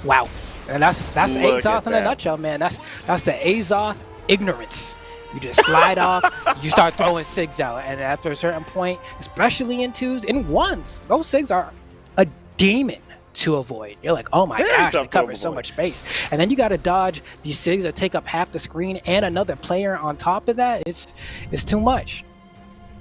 Wow. And that's Azoth in a nutshell, man. That's the Azoth ignorance. You just slide off, you start throwing Sigs out, and after a certain point, especially in 2s, in 1s, those Sigs are a demon to avoid. You're like, oh my gosh, they cover so much space. And then you got to dodge these Sigs that take up half the screen and another player on top of that. It's too much.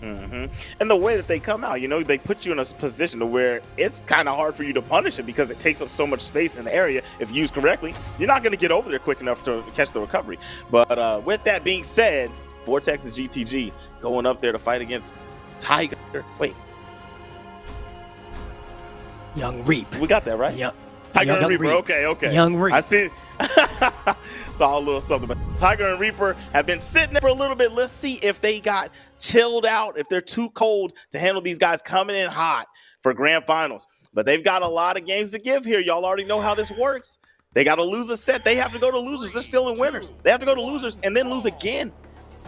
And the way that they come out, you know, they put you in a position to where it's kind of hard for you to punish it because it takes up so much space in the area. If used correctly, you're not going to get over there quick enough to catch the recovery. But with that being said, Vortex and GTG going up there to fight against Tiger. Wait. Young Reap. We got that, right? Tiger and Reaper. Okay. Young Reap. I see. Saw a little something, but Tiger and Reaper have been sitting there for a little bit. Let's see if they got chilled out, if they're too cold to handle these guys coming in hot. for grand finals. But they've got a lot of games to give here. Y'all already know how this works. They got to lose a set. They have to go to losers. They're still in winners. They have to go to losers and then lose again.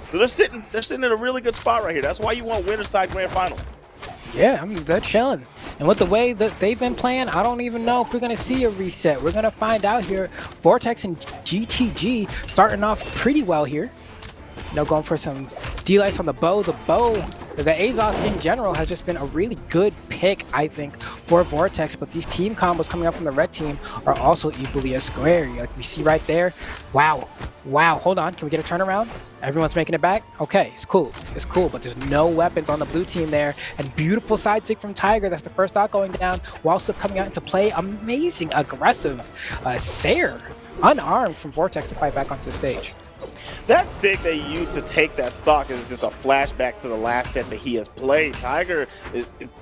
So they're sitting in a really good spot right here. That's why you want winner side grand finals. Yeah, I mean, they're chilling. And with the way that they've been playing, I don't even know if we're going to see a reset. We're going to find out here. Vortex and GTG starting off pretty well here. You know, going for some D-lights on the bow. The Azoth in general has just been a really good pick, I think, for Vortex. But these team combos coming up from the red team are also equally as scary. Like we see right there. Wow. Wow. Hold on. Can we get a turnaround? Everyone's making it back. Okay, it's cool. It's cool, but there's no weapons on the blue team there. And beautiful side stick from Tiger. That's the first stock going down. Wall slip coming out into play. Amazing, aggressive Sayer, unarmed from Vortex to fight back onto the stage. That sig they used to take that stock is just a flashback to the last set that he has played. Tiger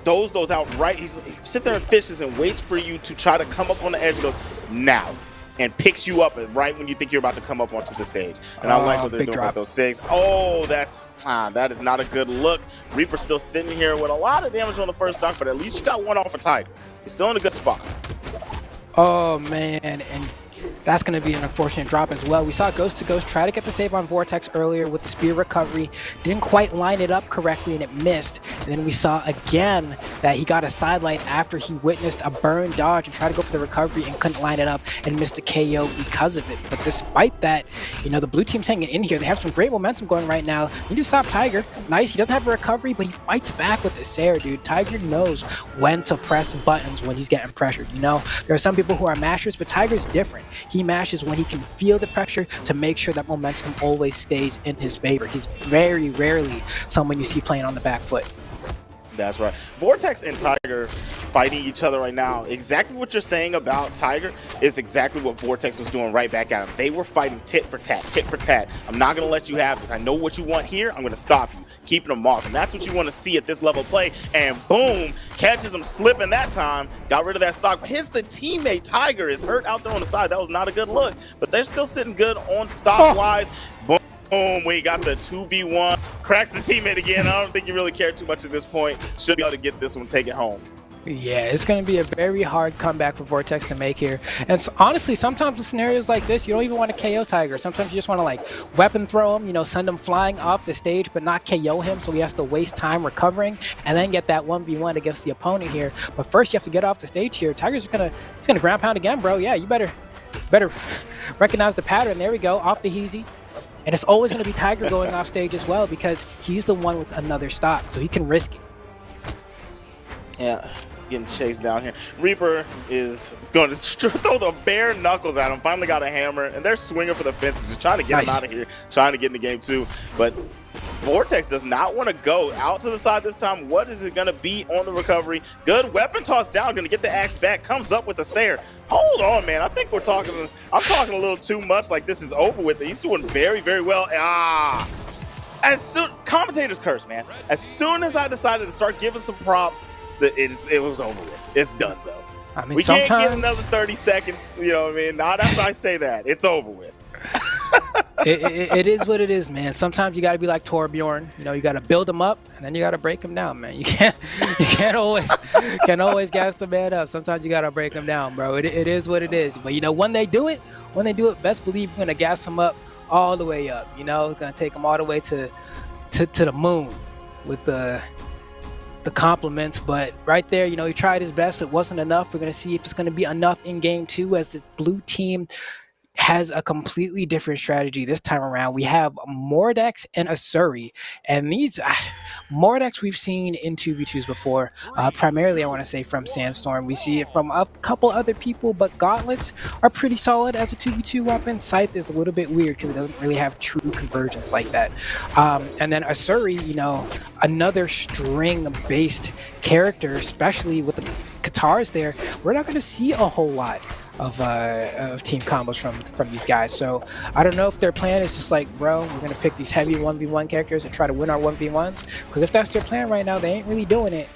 throws those out right. He sits there and fishes and waits for you to try to come up on the edge. He goes, now. And picks you up right when you think you're about to come up onto the stage. And I like what they're doing with those SIGs. Oh, that is not a good look. Reaper's still sitting here with a lot of damage on the first stock, but at least you got one off of Tiger. You're still in a good spot. Oh, man. And that's going to be an unfortunate drop as well. We saw Ghost to Ghost try to get the save on Vortex earlier with the spear recovery. Didn't quite line it up correctly and it missed. And then we saw again that he got a sidelight after he witnessed a burn dodge and tried to go for the recovery and couldn't line it up and missed a KO because of it. But despite that, you know, the blue team's hanging in here. They have some great momentum going right now. Need to stop Tiger. Nice. He doesn't have a recovery, but he fights back with the Sayer, dude. Tiger knows when to press buttons when he's getting pressured. You know, there are some people who are mashers, but Tiger's different. He mashes when he can feel the pressure to make sure that momentum always stays in his favor. He's very rarely someone you see playing on the back foot. That's right. Vortex and Tiger fighting each other right now. Exactly what you're saying about Tiger is exactly what Vortex was doing right back at him. They were fighting tit for tat, tit for tat. I'm not going to let you have this. I know what you want here. I'm going to stop you. Keeping them off. And that's what you want to see at this level of play. And boom, catches him slipping that time. Got rid of that stock. Hits the teammate. Tiger is hurt out there on the side. That was not a good look. But they're still sitting good on stock-wise. Boom. We got the 2v1. Cracks the teammate again. I don't think you really care too much at this point. Should be able to get this one, take it home. Yeah, it's going to be a very hard comeback for Vortex to make here. And honestly, sometimes in scenarios like this, you don't even want to KO Tiger. Sometimes you just want to, like, weapon throw him, you know, send him flying off the stage, but not KO him, so he has to waste time recovering and then get that 1v1 against the opponent here. But first, you have to get off the stage here. Tiger's going to ground pound again, bro. Yeah, you better recognize the pattern. There we go, off the Heezy. And it's always going to be Tiger going off stage as well because he's the one with another stock, so he can risk it. Yeah. Getting chased down here. Reaper is going to throw the bare knuckles at him. Finally got a hammer, and they're swinging for the fences, just trying to get him out of here, trying to get in the game too. But Vortex does not want to go out to the side this time. What is it going to be on the recovery? Good weapon toss down, going to get the axe back, comes up with the Sayer. Hold on, man. I think I'm talking a little too much, like this is over with. He's doing very well. Commentators curse, man. As soon as I decided to start giving some props, it was over with. It's done so. I mean, we can't get another 30 seconds, you know what I mean? Not after I say that. It's over with. it is what it is, man. Sometimes you got to be like Torbjorn. You know, you got to build him up, and then you got to break him down, man. You can't always gas the man up. Sometimes you got to break him down, bro. It is what it is. But, you know, when they do it, best believe you're going to gas them up all the way up. You know, going to take them all the way to the moon with the compliments. But right there, you know, he tried his best. It wasn't enough. We're going to see if it's going to be enough in game 2 as the blue team has a completely different strategy this time around. We have Mordex and Asuri, and these Mordex we've seen in 2v2s before, primarily I want to say from Sandstorm. We see it from a couple other people, but Gauntlets are pretty solid as a 2v2 weapon. Scythe is a little bit weird because it doesn't really have true convergence like that. And then Asuri, you know, another string-based character, especially with the Katars there. We're not going to see a whole lot of team combos from these guys. So I don't know if their plan is just like, bro, we're going to pick these heavy 1v1 characters and try to win our 1v1s. Because if that's their plan right now, they ain't really doing it.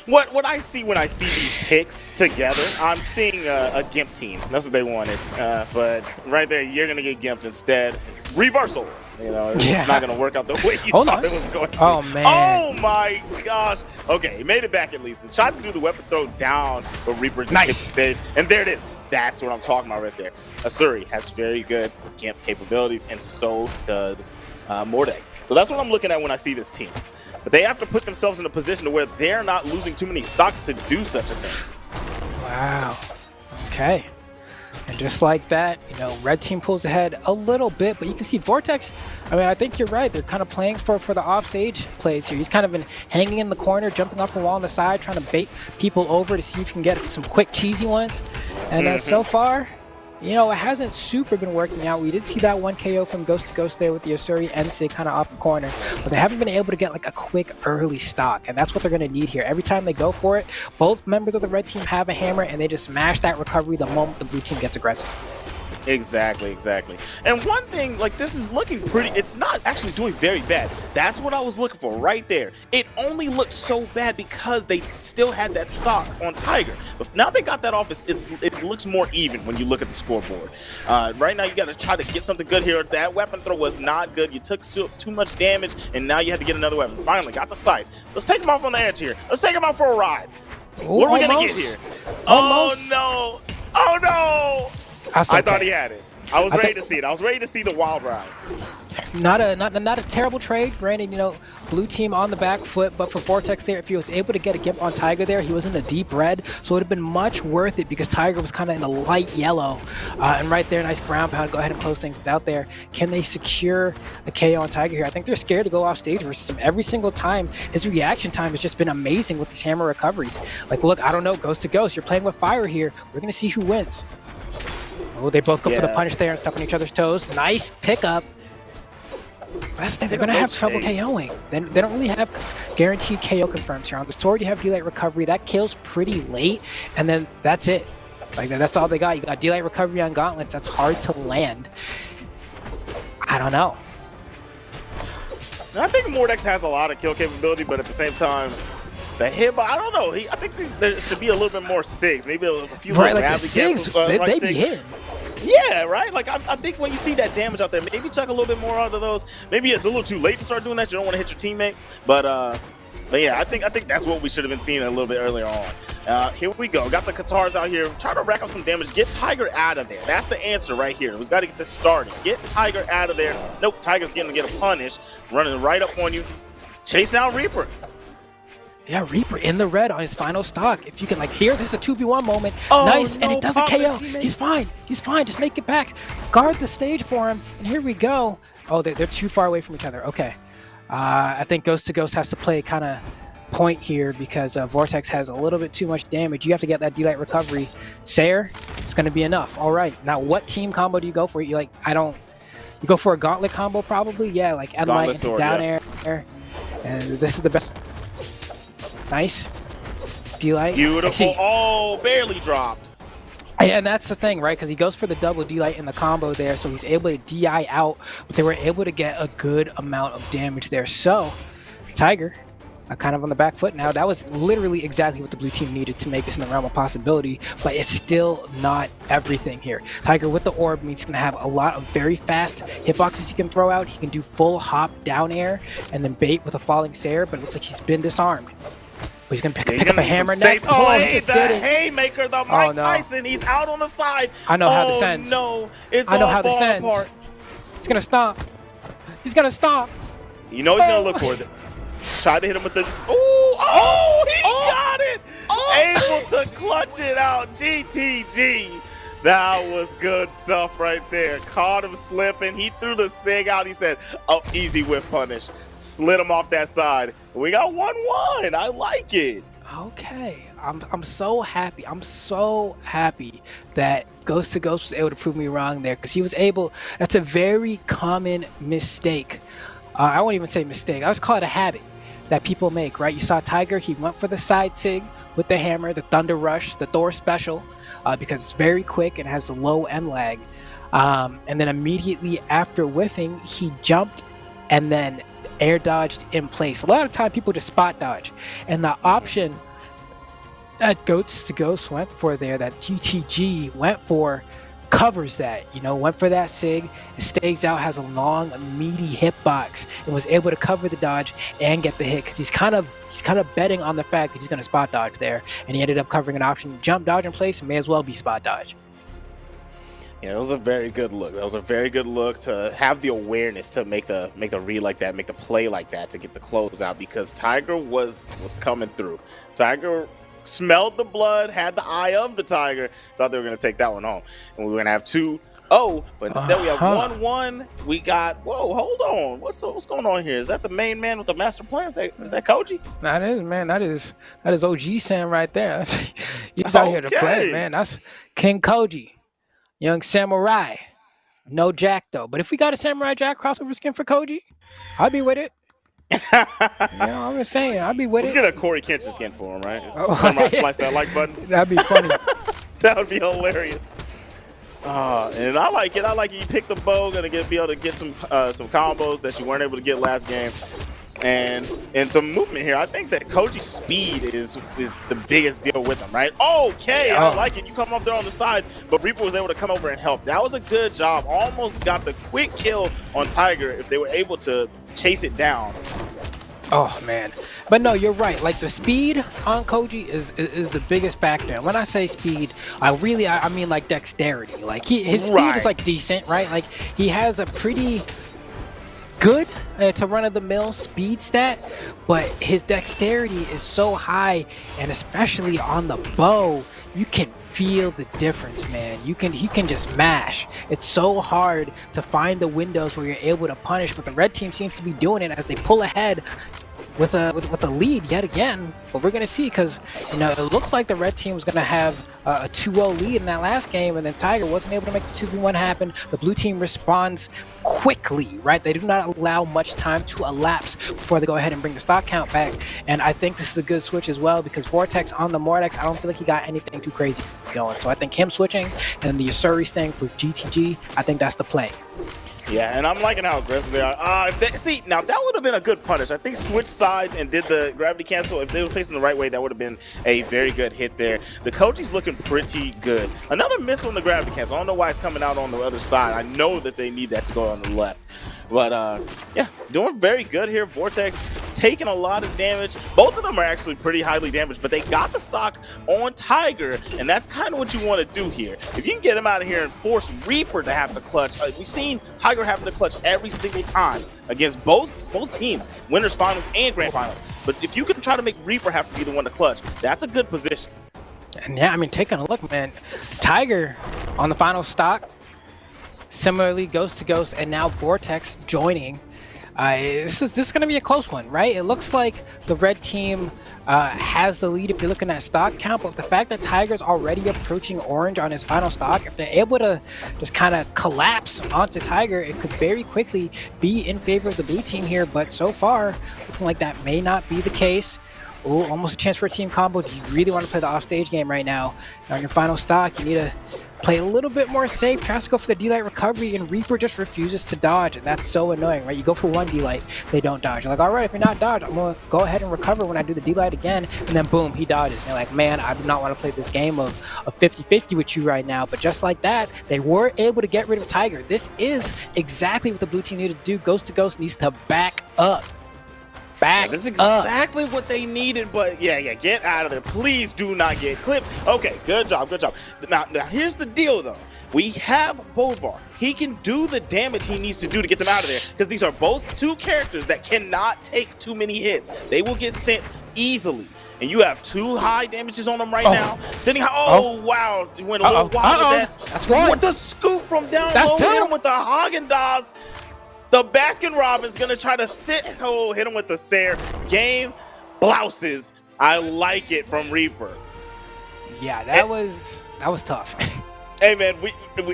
What I see when I see these picks together, I'm seeing a Gimp team. That's what they wanted. But right there, you're going to get Gimped instead. reversal. You know, it's not going to work out the way you thought it was going to. Oh, man. Oh, my gosh. Okay, he made it back at least. He tried to do the weapon throw down, but Reaper just hit the stage. And there it is. That's what I'm talking about right there. Asuri has very good camp capabilities, and so does Mordex. So that's what I'm looking at when I see this team. But they have to put themselves in a position to where they're not losing too many stocks to do such a thing. Wow. Okay. And just like that, you know, red team pulls ahead a little bit, but you can see Vortex, I mean, I think you're right. They're kind of playing for the offstage plays here. He's kind of been hanging in the corner, jumping off the wall on the side, trying to bait people over to see if he can get some quick, cheesy ones. And so far, you know, it hasn't super been working out. We did see that one KO from Ghost to Ghost there with the Asuri and Sig kind of off the corner, but they haven't been able to get like a quick early stock, and that's what they're going to need here. Every time they go for it, both members of the red team have a hammer, and they just smash that recovery the moment the blue team gets aggressive. Exactly, exactly. And one thing, like, this is looking pretty, it's not actually doing very bad. That's what I was looking for right there. It only looked so bad because they still had that stock on Tiger. But now they got that off, it looks more even when you look at the scoreboard. Right now you got to try to get something good here. That weapon throw was not good. You took too much damage, and now you had to get another weapon. Finally got the sight. Let's take him off on the edge here. Let's take him out for a ride. Ooh, what are we going to get here? Almost. Oh, no. Oh, no. Okay. I thought he had it. I was ready to see it. I was ready to see the wild ride. Not a terrible trade. Granted, you know, blue team on the back foot, but for Vortex there, if he was able to get a gimp on Tiger there, he was in the deep red, so it would have been much worth it because Tiger was kind of in the light yellow. And right there, nice ground pound. Go ahead and close things out there. Can they secure a KO on Tiger here? I think they're scared to go off stage versus him. Every single time, his reaction time has just been amazing with these hammer recoveries. Like, look, I don't know, Ghost to Ghost, you're playing with fire here. We're going to see who wins. Oh, they both go for the punish there and step on each other's toes. Nice pickup. That's the thing, they're going to have trouble KOing. They don't really have guaranteed KO confirms here. On the sword, you have D-Light recovery. That kills pretty late, and then that's it. Like, that's all they got. You got D-Light recovery on gauntlets. That's hard to land. I don't know. I think Mordex has a lot of kill capability, but at the same time, the hit, I don't know. I think there should be a little bit more SIGs. Maybe a few right, like the SIGs, they be hitting. Yeah, right? Like, I think when you see that damage out there, maybe chuck a little bit more out of those. Maybe it's a little too late to start doing that. You don't want to hit your teammate. But yeah, I think that's what we should have been seeing a little bit earlier on. Here we go. Got the Katars out here. Try to rack up some damage. Get Tiger out of there. That's the answer right here. We've got to get this started. Get Tiger out of there. Nope, Tiger's getting to get a punish. Running right up on you. Chase down Reaper. Yeah, Reaper in the red on his final stock. If you can, like, here, this is a 2v1 moment. Oh, nice, no, and it doesn't KO. He's fine. He's fine. Just make it back. Guard the stage for him. And here we go. Oh, they're too far away from each other. Okay. I think Ghost to Ghost has to play kind of point here because Vortex has a little bit too much damage. You have to get that D-Light recovery. Sayer, it's going to be enough. All right. Now, what team combo do you go for? You you go for a gauntlet combo probably? Yeah, like Endlight into sword, down air. And this is the best. Nice. D-Light. Beautiful. Oh, barely dropped. And that's the thing, right? Because he goes for the double D-Light in the combo there, so he's able to DI out, but they were able to get a good amount of damage there. So, Tiger, kind of on the back foot now. That was literally exactly what the blue team needed to make this in the realm of possibility, but it's still not everything here. Tiger with the orb means he's going to have a lot of very fast hitboxes he can throw out. He can do full hop down air and then bait with a falling Sayer, but it looks like he's been disarmed. But he's going to pick up a hammer next. Oh, he just did it. Haymaker, the Mike Tyson. He's out on the side. I know how this ends. No, it's all falling apart. He's going to stomp. He's going to stomp. You know he's going to look for it. Try to hit him with the... He got it! Able to clutch it out. GTG. That was good stuff right there. Caught him slipping. He threw the SIG out. He said, oh, easy whip punish. Slid him off that side. We got 1-1. I like it. Okay. I'm so happy. I'm so happy that Ghost to Ghost was able to prove me wrong there, because he was able... That's a very common mistake. I won't even say mistake. I just call it a habit that people make, right? You saw Tiger. He went for the side SIG with the hammer, the Thunder Rush, the Thor special, because it's very quick and has a low end lag. And then immediately after whiffing, he jumped and then air dodged in place. A lot of time people just spot dodge. And the option that Ghost to Ghost went for there, that GTG went for, covers that, you know, went for that sig, stays out, has a long, meaty hitbox, and was able to cover the dodge and get the hit because he's kind of betting on the fact that he's going to spot dodge there, and he ended up covering an option, jump dodge in place, and may as well be spot dodge. Yeah, it was a very good look. That was a very good look to have the awareness to make the read like that, make the play like that to get the close out because Tiger was coming through. Tiger smelled the blood, had the eye of the tiger, thought they were going to take that one home. And we were going to have 2-0, but instead we have 1-1. We got, whoa, hold on. What's going on here? Is that the main man with the master plan? Is that Koji? That is, man. That is OG Sam right there. He's out here to play, man. That's King Koji. Young Samurai. No Jack, though. But if we got a Samurai Jack crossover skin for Koji, I'd be with it. I'm just saying, I'd be with Let's it. get a Corey Kenshin skin for him, right? Samurai slice that like button. That'd be funny. That would be hilarious. And I like it. You pick the bow, gonna be able to get some combos that you weren't able to get last game, and some movement here. I think that Koji's speed is the biggest deal with him, right? Okay, I like it. You come up there on the side, but Reaper was able to come over and help. That was a good job. Almost got the quick kill on Tiger if they were able to chase it down. Oh man, but no, you're right. Like the speed on Koji is the biggest factor. And when I say speed, I mean like dexterity. Like his speed is like decent, right? Like he has a pretty good to run-of-the-mill speed stat, but his dexterity is so high, and especially on the bow, you can feel the difference, man. He can just mash. It's so hard to find the windows where you're able to punish, but the red team seems to be doing it as they pull ahead with a lead yet again. But we're gonna see, because it looked like the red team was gonna have a 2-0 lead in that last game, and then Tiger wasn't able to make the 2v1 happen. The blue team responds quickly, right? They do not allow much time to elapse before they go ahead and bring the stock count back. And I think this is a good switch as well, because Vortex on the Mordex, I don't feel like he got anything too crazy going. So I think him switching and the Yasuri staying for GTG, I think that's the play. Yeah, and I'm liking how aggressive they are. See, now that would have been a good punish. I think switch sides and did the gravity cancel. If they were facing the right way, that would have been a very good hit there. The Koji's looking pretty good. Another miss on the gravity cancel. I don't know why it's coming out on the other side. I know that they need that to go on the left. But yeah, doing very good here. Vortex is taking a lot of damage. Both of them are actually pretty highly damaged, but they got the stock on Tiger, and that's kind of what you want to do here. If you can get him out of here and force Reaper to have to clutch, we've seen Tiger having to clutch every single time against both teams, winners finals and grand finals. But if you can try to make Reaper have to be the one to clutch, that's a good position. And yeah, I mean, taking a look, man, Tiger on the final stock. Similarly, Ghost to Ghost, and now Vortex joining. This is going to be a close one, right? It looks like the red team has the lead if you're looking at stock count, but the fact that Tiger's already approaching orange on his final stock, if they're able to just kind of collapse onto Tiger, it could very quickly be in favor of the blue team here. But so far, looking like that may not be the case. Oh, almost a chance for a team combo. Do you really want to play the offstage game right now? On your final stock, you need to play a little bit more safe, tries to go for the D-Light recovery, and Reaper just refuses to dodge, and that's so annoying, right? You go for one D-Light, they don't dodge. You're like, all right, if you're not dodged, I'm going to go ahead and recover when I do the D-Light again, and then boom, he dodges. And you're like, man, I do not want to play this game of 50-50 with you right now. But just like that, they were able to get rid of Tiger. This is exactly what the blue team needed to do. Ghost to Ghost needs to back up. This is exactly what they needed, but yeah, get out of there. Please do not get clipped. Okay, good job. Now here's the deal, though. We have Bovar. He can do the damage he needs to do to get them out of there, because these are both two characters that cannot take too many hits. They will get sent easily. And you have two high damages on them right now. Sitting high. Wow. You went a little wild with that. That's one. With the scoop from down That's low. two. Hit him with the Haagen-Dazs. The Baskin Robbins gonna try to hit him with the Sair. Game blouses. I like it from Reaper. Yeah, that was tough. Hey man,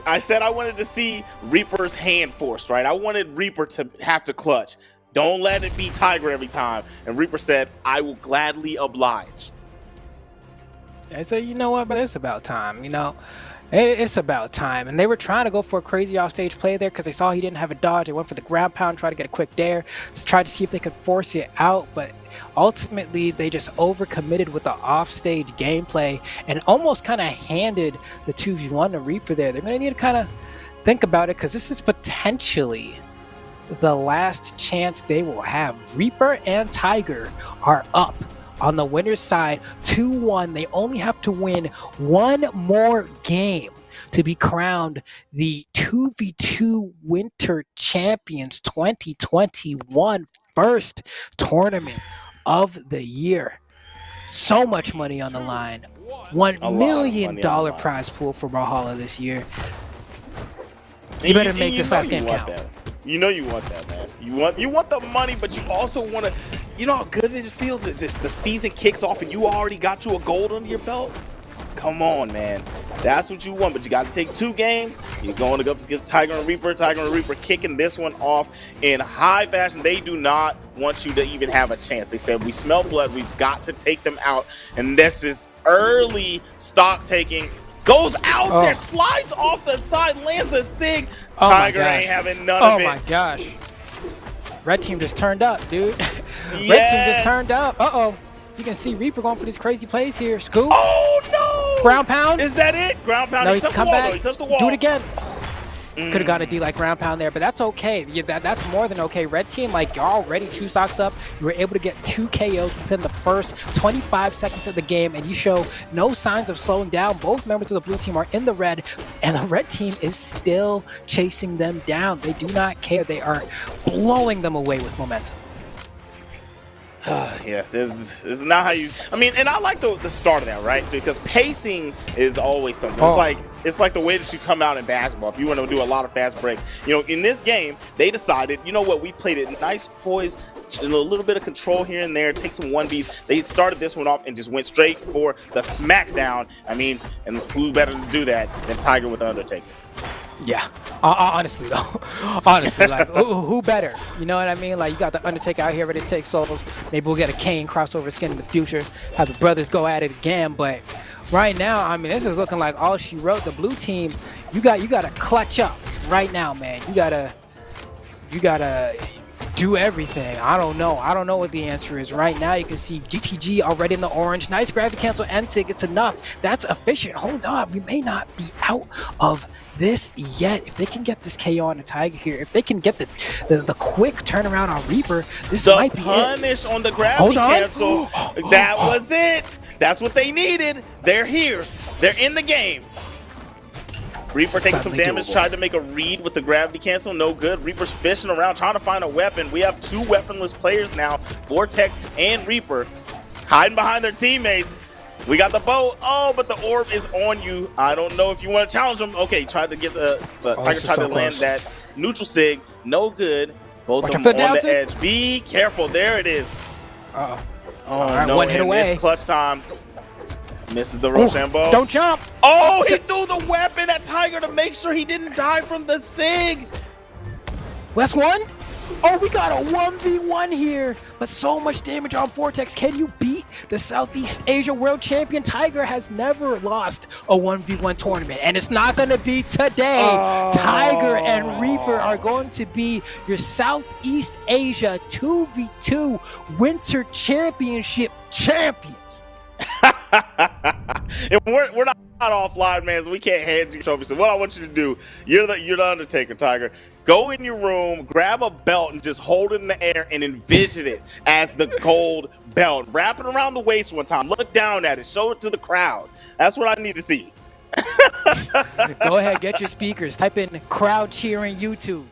I said I wanted to see Reaper's hand forced, right? I wanted Reaper to have to clutch. Don't let it be Tiger every time. And Reaper said, I will gladly oblige. I said, you know what, but it's about time. It's about time. And they were trying to go for a crazy offstage play there because they saw he didn't have a dodge. They went for the ground pound, tried to get a quick dare, tried to see if they could force it out. But ultimately, they just overcommitted with the offstage gameplay and almost kind of handed the 2v1 to Reaper there. They're going to need to kind of think about it because this is potentially the last chance they will have. Reaper and Tiger are up on the winner's side, 2-1. They only have to win one more game to be crowned the 2v2 Winter Champions 2021 first tournament of the year. So much money on the line. $1 million prize pool for Brawlhalla this year. You better make this last game count. You know you want that, man. You want the money, but you also want to. You know how good it feels? It's just the season kicks off and you already got you a gold under your belt. Come on, man. That's what you want, but you got to take 2 games. You're going up against Tiger and Reaper. Tiger and Reaper kicking this one off in high fashion. They do not want you to even have a chance. They said, we smell blood. We've got to take them out. And this is early stock taking. Goes out there, slides off the side, lands the sig. Tiger ain't having none of it. Oh my gosh. Red team just turned up, dude. Yes. Red team just turned up. Uh-oh. You can see Reaper going for these crazy plays here. Scoop. Oh, no. Ground pound. Is that it? Ground pound. No, he touched the wall, though. He touched the wall. Do it again. Could have got a D like ground pound there, but that's okay. Yeah, that's more than okay. Red team, like, you're already 2 stocks up. You were able to get 2 KOs within the first 25 seconds of the game, and you show no signs of slowing down. Both members of the blue team are in the red, and the red team is still chasing them down. They do not care. They are blowing them away with momentum. Yeah, this is not how you. I mean, and I like the start of that, right? Because pacing is always something. It's like the way that you come out in basketball. If you want to do a lot of fast breaks, you know, in this game they decided, you know what, we played it nice, poised, a little bit of control here and there, take some 1Bs. They started this one off and just went straight for the smackdown. I mean, and who better to do that than Tiger with the Undertaker? Yeah, honestly though, honestly, like who better? You know what I mean? Like, you got the Undertaker out here ready to take solos. Maybe we'll get a Kane crossover skin in the future. Have the brothers go at it again. But right now, I mean, this is looking like all she wrote. The blue team, you got to clutch up right now, man. You gotta do everything. I don't know what the answer is right now. You can see GTG already in the orange. Nice gravity cancel and sig. It's enough. That's efficient. Hold on, we may not be out of this yet. If they can get this KO on the Tiger here, if they can get the quick turnaround on Reaper, this might be punish on the gravity cancel. That was it. That's what they needed. They're here. They're in the game. Reaper taking some damage, tried to make a read with the gravity cancel, no good. Reaper's fishing around, trying to find a weapon. We have 2 weaponless players now, Vortex and Reaper, hiding behind their teammates. We got the bow. Oh, but the orb is on you. I don't know if you want to challenge them. Okay, tried to get the Tiger tried to land that neutral sig, no good. Both of them on the edge. Be careful. There it is. Oh right, no, one hit away. It's clutch time. Misses the Rochambeau. Don't jump. Oh, he threw the weapon at Tiger to make sure he didn't die from the sig. Last one. Oh, we got a 1v1 here, but so much damage on Vortex. Can you beat the Southeast Asia World Champion? Tiger has never lost a 1v1 tournament, and it's not going to be today. Tiger and Reaper are going to be your Southeast Asia 2v2 Winter Championship champions. And we're not offline, man, so we can't hand you trophies. So what I want you to do, you're the Undertaker, Tiger. Go in your room, grab a belt, and just hold it in the air and envision it as the gold belt. Wrap it around the waist one time. Look down at it. Show it to the crowd. That's what I need to see. Go ahead, get your speakers. Type in crowd cheering YouTube.